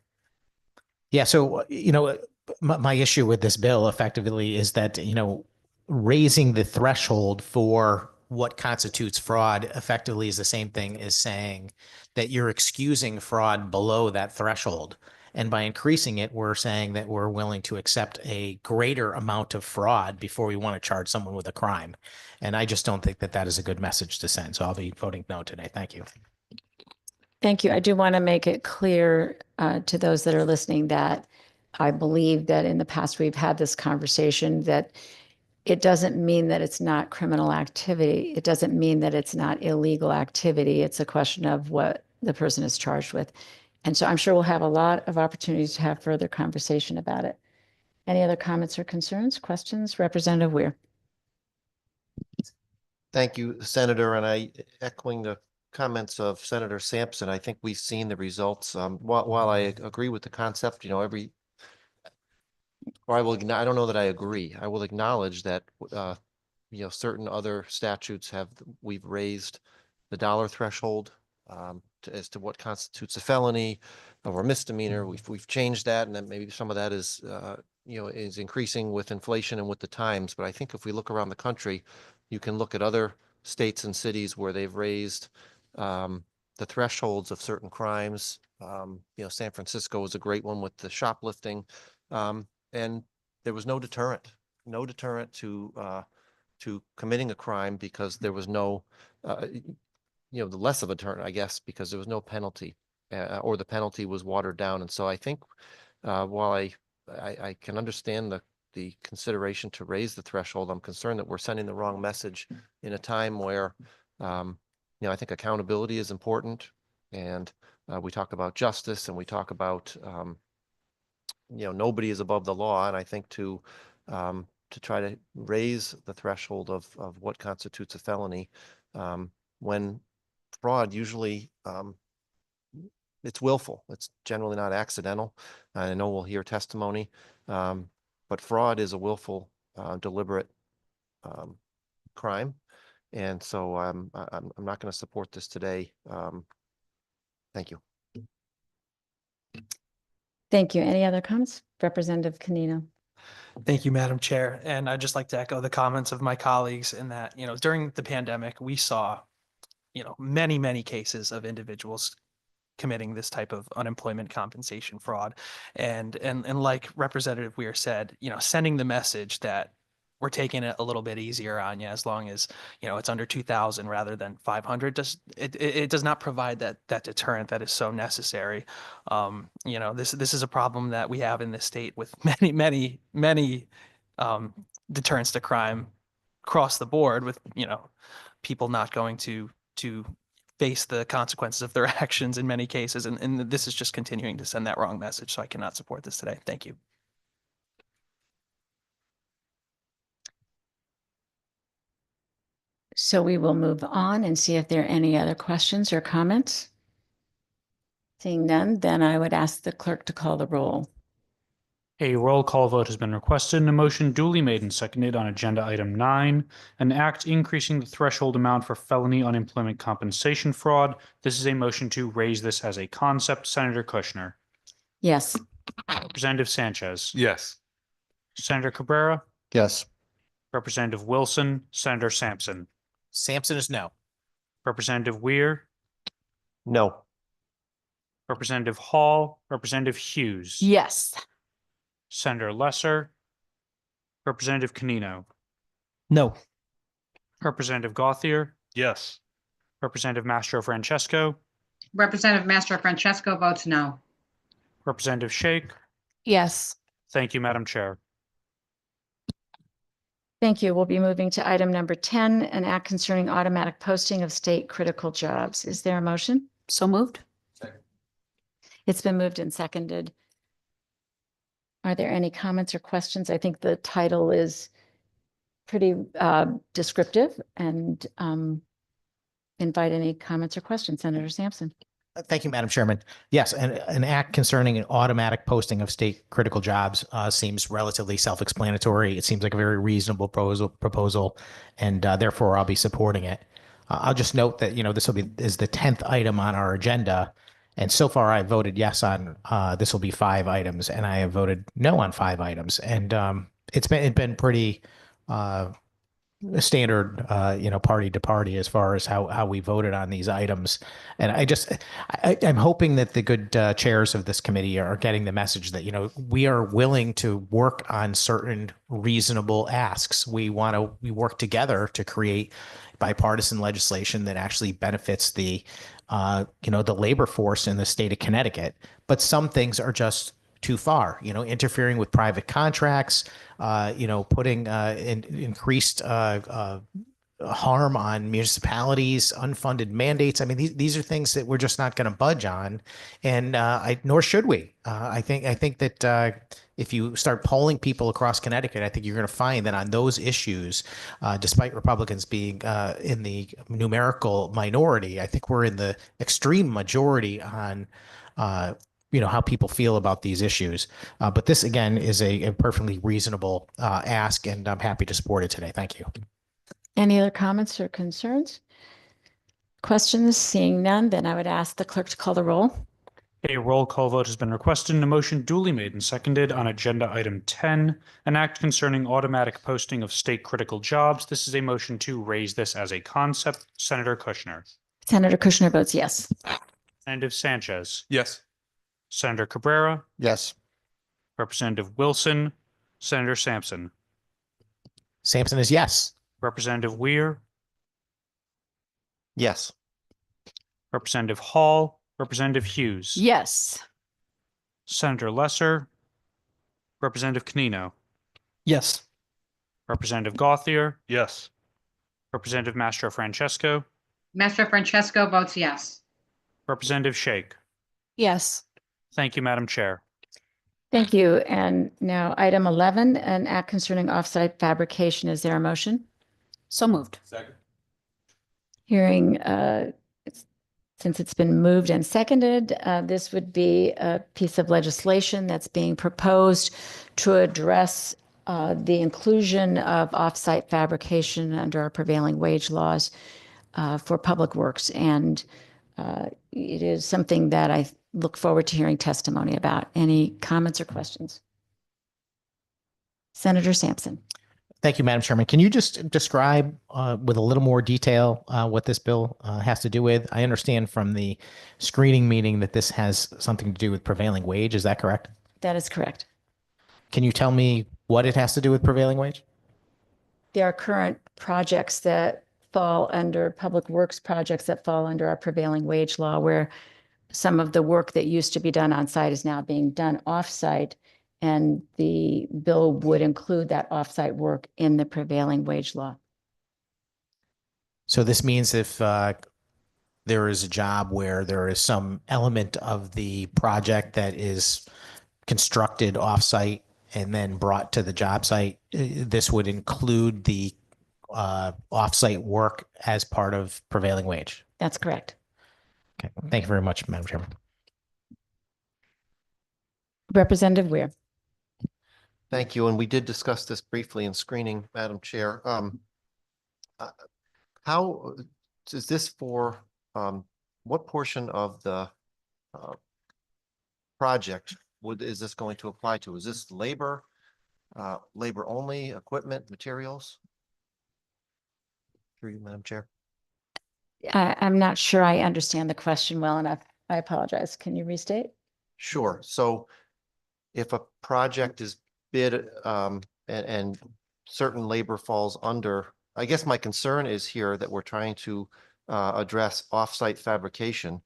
[SPEAKER 2] Yeah, so, my issue with this bill effectively is that, raising the threshold for what constitutes fraud effectively is the same thing as saying that you're excusing fraud below that threshold. And by increasing it, we're saying that we're willing to accept a greater amount of fraud before we want to charge someone with a crime. And I just don't think that that is a good message to send. So I'll be voting no today. Thank you.
[SPEAKER 1] Thank you. I do want to make it clear to those that are listening that I believe that in the past we've had this conversation, that it doesn't mean that it's not criminal activity. It doesn't mean that it's not illegal activity. It's a question of what the person is charged with. And so I'm sure we'll have a lot of opportunities to have further conversation about it. Any other comments or concerns, questions? Representative Weir.
[SPEAKER 3] Thank you, Senator. And echoing the comments of Senator Sampson. I think we've seen the results. While I agree with the concept, I don't know that I agree. I will acknowledge that, certain other statutes we've raised the dollar threshold as to what constitutes a felony or a misdemeanor. We've changed that, and then maybe some of that is is increasing with inflation and with the times. But I think if we look around the country, you can look at other states and cities where they've raised the thresholds of certain crimes. San Francisco was a great one with the shoplifting, and there was no deterrent to committing a crime because there was no, the less of a deterrent, I guess, because there was no penalty, or the penalty was watered down. And so I think while I can understand the consideration to raise the threshold, I'm concerned that we're sending the wrong message in a time where, I think accountability is important. And we talk about justice, and we talk about, nobody is above the law. And I think to try to raise the threshold of what constitutes a felony, when fraud usually, it's willful. It's generally not accidental. I know we'll hear testimony, but fraud is a willful, deliberate crime. And so I'm not going to support this today. Thank you.
[SPEAKER 1] Thank you. Any other comments? Representative Canino.
[SPEAKER 6] Thank you, Madam Chair. And I'd just like to echo the comments of my colleagues in that, during the pandemic, we saw, many, many cases of individuals committing this type of unemployment compensation fraud. And like Representative Weir said, sending the message that we're taking it a little bit easier on you as long as, it's under 2,000 rather than 500. It does not provide that deterrent that is so necessary. This is a problem that we have in this state with many deterrents to crime across the board, with, people not going to face the consequences of their actions in many cases. And this is just continuing to send that wrong message. So I cannot support this today. Thank you.
[SPEAKER 1] So we will move on and see if there are any other questions or comments. Seeing none, then I would ask the clerk to call the roll.
[SPEAKER 5] A roll call vote has been requested and a motion duly made and seconded on agenda item 9, an act increasing the threshold amount for felony unemployment compensation fraud. This is a motion to raise this as a concept. Senator Kushner,
[SPEAKER 1] Yes.
[SPEAKER 5] Representative Sanchez,
[SPEAKER 8] Yes.
[SPEAKER 5] Senator Cabrera,
[SPEAKER 7] Yes.
[SPEAKER 5] Representative Wilson, Senator Sampson,
[SPEAKER 2] Sampson is no.
[SPEAKER 5] Representative Weir,
[SPEAKER 3] No.
[SPEAKER 5] Representative Hall, Representative Hughes.
[SPEAKER 9] Yes.
[SPEAKER 5] Senator Lesser, Representative Canino,
[SPEAKER 6] No.
[SPEAKER 5] Representative Gauthier,
[SPEAKER 8] Yes.
[SPEAKER 5] Representative Mastro Francesco,
[SPEAKER 4] Representative Mastro Francesco votes no.
[SPEAKER 5] Representative Shake.
[SPEAKER 9] Yes.
[SPEAKER 5] Thank you, Madam Chair.
[SPEAKER 1] Thank you. We'll be moving to item number 10, an act concerning automatic posting of state critical jobs. Is there a motion?
[SPEAKER 9] So moved.
[SPEAKER 1] It's been moved and seconded. Are there any comments or questions? I think the title is pretty descriptive, and invite any comments or questions. Senator Sampson.
[SPEAKER 2] Thank you, Madam Chairman. Yes, an act concerning an automatic posting of state critical jobs seems relatively self-explanatory. It seems like a very reasonable proposal, and therefore I'll be supporting it. I'll just note that, this is the 10th item on our agenda, and so far I voted yes on this will be 5 items, and I have voted no on 5 items, and it's been pretty standard, party to party as far as how we voted on these items. And I'm hoping that the good chairs of this committee are getting the message that, we are willing to work on certain reasonable asks. We work together to create bipartisan legislation that actually benefits the labor force in the state of Connecticut. But some things are just too far, interfering with private contracts, putting increased harm on municipalities, unfunded mandates. I mean, these are things that we're just not going to budge on, and nor should we. I think that if you start polling people across Connecticut, I think you're going to find that on those issues, despite Republicans being in the numerical minority, I think we're in the extreme majority on how people feel about these issues. But this, again, is a perfectly reasonable ask, and I'm happy to support it today. Thank you.
[SPEAKER 1] Any other comments or concerns? Questions? Seeing none, then I would ask the clerk to call the roll.
[SPEAKER 5] A roll call vote has been requested and a motion duly made and seconded on agenda item 10, an act concerning automatic posting of state critical jobs. This is a motion to raise this as a concept. Senator Kushner.
[SPEAKER 1] Senator Kushner votes yes.
[SPEAKER 5] Representative Sanchez.
[SPEAKER 8] Yes.
[SPEAKER 5] Senator Cabrera.
[SPEAKER 7] Yes.
[SPEAKER 5] Representative Wilson. Senator Sampson.
[SPEAKER 2] Sampson is yes.
[SPEAKER 5] Representative Weir.
[SPEAKER 3] Yes.
[SPEAKER 5] Representative Hall. Representative Hughes.
[SPEAKER 9] Yes.
[SPEAKER 5] Senator Lesser. Representative Canino.
[SPEAKER 6] Yes.
[SPEAKER 5] Representative Gauthier.
[SPEAKER 8] Yes.
[SPEAKER 5] Representative Mastro Francesco.
[SPEAKER 4] Master Francesco votes yes.
[SPEAKER 5] Representative Shake.
[SPEAKER 9] Yes.
[SPEAKER 5] Thank you, Madam Chair.
[SPEAKER 1] Thank you. And now item 11, an act concerning offsite fabrication. Is there a motion?
[SPEAKER 9] So moved.
[SPEAKER 8] Second.
[SPEAKER 1] Hearing, since it's been moved and seconded, this would be a piece of legislation that's being proposed to address the inclusion of offsite fabrication under our prevailing wage laws for public works. And it is something that I look forward to hearing testimony about. Any comments or questions? Senator Sampson.
[SPEAKER 2] Thank you, Madam Chairman. Can you just describe with a little more detail what this bill has to do with? I understand from the screening meeting that this has something to do with prevailing wage. Is that correct?
[SPEAKER 1] That is correct.
[SPEAKER 2] Can you tell me what it has to do with prevailing wage?
[SPEAKER 1] There are current projects that fall under public works projects that fall under our prevailing wage law, where some of the work that used to be done on site is now being done off site. And the bill would include that offsite work in the prevailing wage law.
[SPEAKER 2] So this means if there is a job where there is some element of the project that is constructed offsite and then brought to the job site, this would include the offsite work as part of prevailing wage.
[SPEAKER 1] That's correct.
[SPEAKER 2] Okay. Thank you very much, Madam Chairman.
[SPEAKER 1] Representative Weir.
[SPEAKER 3] Thank you. And we did discuss this briefly in screening, Madam Chair. How is this for, what portion of the project is this going to apply to? Is this labor, labor only, equipment, materials? Through you, Madam Chair.
[SPEAKER 1] I'm not sure I understand the question well enough. I apologize. Can you restate?
[SPEAKER 3] Sure. So if a project is bid and certain labor falls under, I guess my concern is here that we're trying to address offsite fabrication.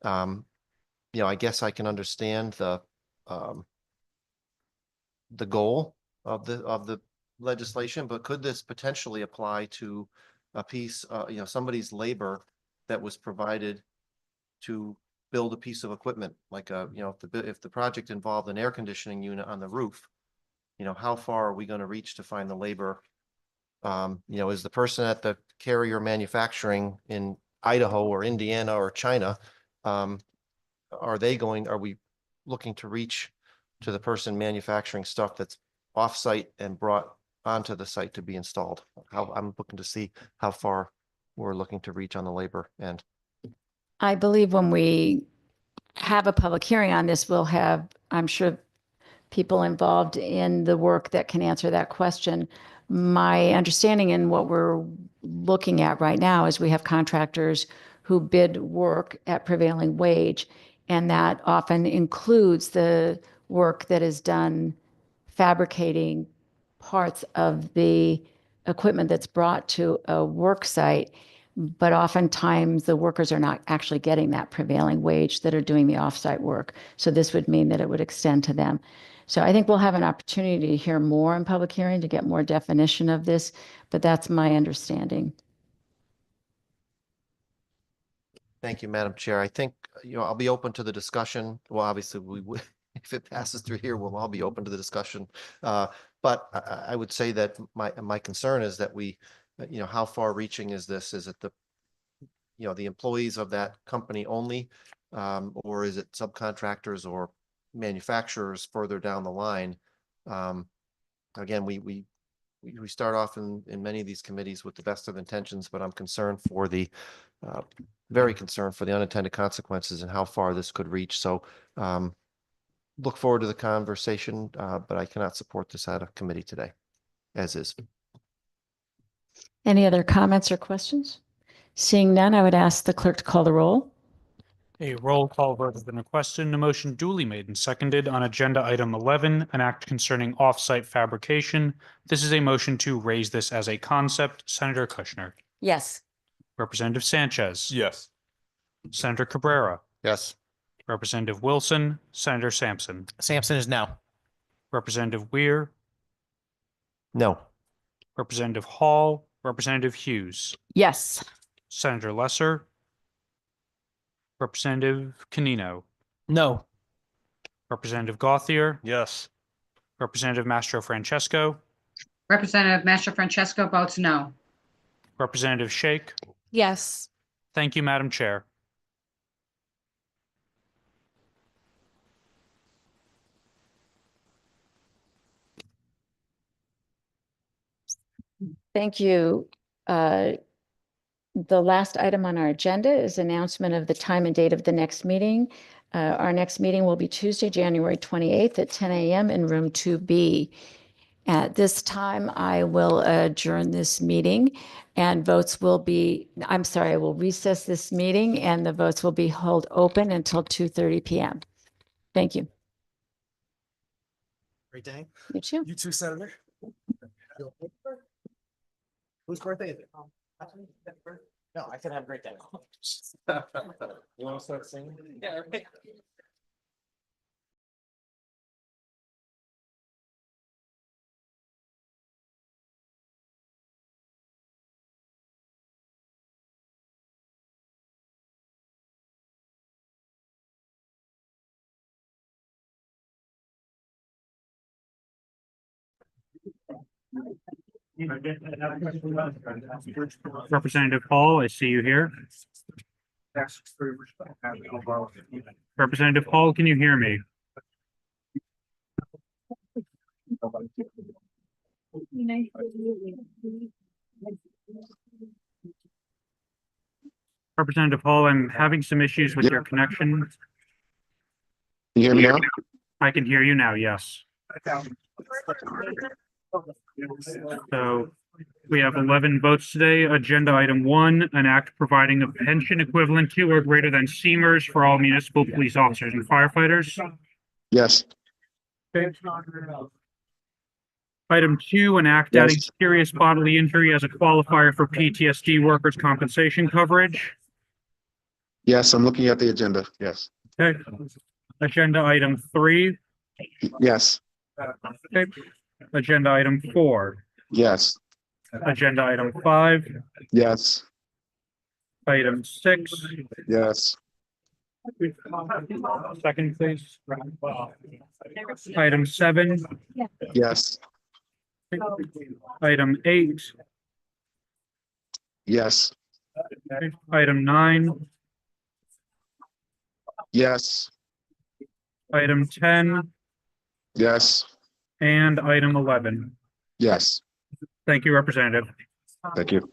[SPEAKER 3] I guess I can understand the goal of the legislation, but could this potentially apply to a piece, somebody's labor that was provided to build a piece of equipment, like if the project involved an air conditioning unit on the roof, how far are we going to reach to find the labor? Is the person at the carrier manufacturing in Idaho or Indiana or China, are we looking to reach to the person manufacturing stuff that's off-site and brought onto the site to be installed? I'm looking to see how far we're looking to reach on the labor end.
[SPEAKER 1] I believe when we have a public hearing on this, we'll have, I'm sure, people involved in the work that can answer that question. My understanding and what we're looking at right now is we have contractors who bid work at prevailing wage, and that often includes the work that is done fabricating parts of the equipment that's brought to a work site. But oftentimes the workers are not actually getting that prevailing wage that are doing the offsite work. So this would mean that it would extend to them. So I think we'll have an opportunity to hear more in public hearing to get more definition of this, but that's my understanding.
[SPEAKER 3] Thank you, Madam Chair. I think, I'll be open to the discussion. Well, obviously, if it passes through here, we'll all be open to the discussion. But I would say that my concern is that how far reaching is this? Is it the employees of that company only? Or is it subcontractors or manufacturers further down the line? Again, we start off in many of these committees with the best of intentions, but I'm concerned for very concerned for the unintended consequences and how far this could reach. So look forward to the conversation, but I cannot support this out of committee today, as is.
[SPEAKER 1] Any other comments or questions? Seeing none, I would ask the clerk to call the roll.
[SPEAKER 5] A roll call vote has been requested and a motion duly made and seconded on agenda item 11, an act concerning off-site fabrication. This is a motion to raise this as a concept. Senator Kushner,
[SPEAKER 1] Yes.
[SPEAKER 5] Representative Sanchez,
[SPEAKER 8] Yes.
[SPEAKER 5] Senator Cabrera,
[SPEAKER 7] Yes.
[SPEAKER 5] Representative Wilson, Senator Sampson,
[SPEAKER 2] Sampson is no.
[SPEAKER 5] Representative Weir,
[SPEAKER 3] No.
[SPEAKER 5] Representative Hall, Representative Hughes,
[SPEAKER 1] Yes.
[SPEAKER 5] Senator Lesser, Representative Canino,
[SPEAKER 6] No.
[SPEAKER 5] Representative Gauthier,
[SPEAKER 8] Yes.
[SPEAKER 5] Representative Mastro Francesco,
[SPEAKER 4] Representative Mastro Francesco votes no.
[SPEAKER 5] Representative Shake.
[SPEAKER 9] Yes.
[SPEAKER 5] Thank you, Madam Chair.
[SPEAKER 1] Thank you. The last item on our agenda is announcement of the time and date of the next meeting. Our next meeting will be Tuesday, January 28th at 10 a.m. in room 2B. At this time, I will adjourn this meeting and votes will be, I'm sorry, I will recess this meeting and the votes will be held open until 2:30 p.m. Thank you.
[SPEAKER 6] Great day.
[SPEAKER 1] You too.
[SPEAKER 6] You too, Senator. Whose birthday is it?
[SPEAKER 2] No, I can have a great day.
[SPEAKER 6] You want to start singing? Yeah.
[SPEAKER 5] Representative Hall, I see you here. Representative Hall, can you hear me? Representative Hall, I'm having some issues with your connection.
[SPEAKER 7] Can you hear me now?
[SPEAKER 5] I can hear you now, yes. So we have 11 votes today. Agenda item 1, an act providing a pension equivalent to or greater than CMERS for all municipal police officers and firefighters.
[SPEAKER 7] Yes.
[SPEAKER 5] Item 2, an act
[SPEAKER 7] Yes.
[SPEAKER 5] adding serious bodily injury as a qualifier for PTSD workers' compensation coverage.
[SPEAKER 7] Yes, I'm looking at the agenda. Yes.
[SPEAKER 5] Okay. Agenda item 3.
[SPEAKER 7] Yes.
[SPEAKER 5] Okay. Agenda item 4.
[SPEAKER 7] Yes.
[SPEAKER 5] Agenda item 5.
[SPEAKER 7] Yes.
[SPEAKER 5] Item 6.
[SPEAKER 7] Yes.
[SPEAKER 5] Second, please. Item 7.
[SPEAKER 7] Yes.
[SPEAKER 5] Item 8.
[SPEAKER 7] Yes.
[SPEAKER 5] Item 9.
[SPEAKER 7] Yes.
[SPEAKER 5] Item 10.
[SPEAKER 7] Yes.
[SPEAKER 5] And item 11.
[SPEAKER 7] Yes.
[SPEAKER 5] Thank you, Representative.
[SPEAKER 7] Thank you.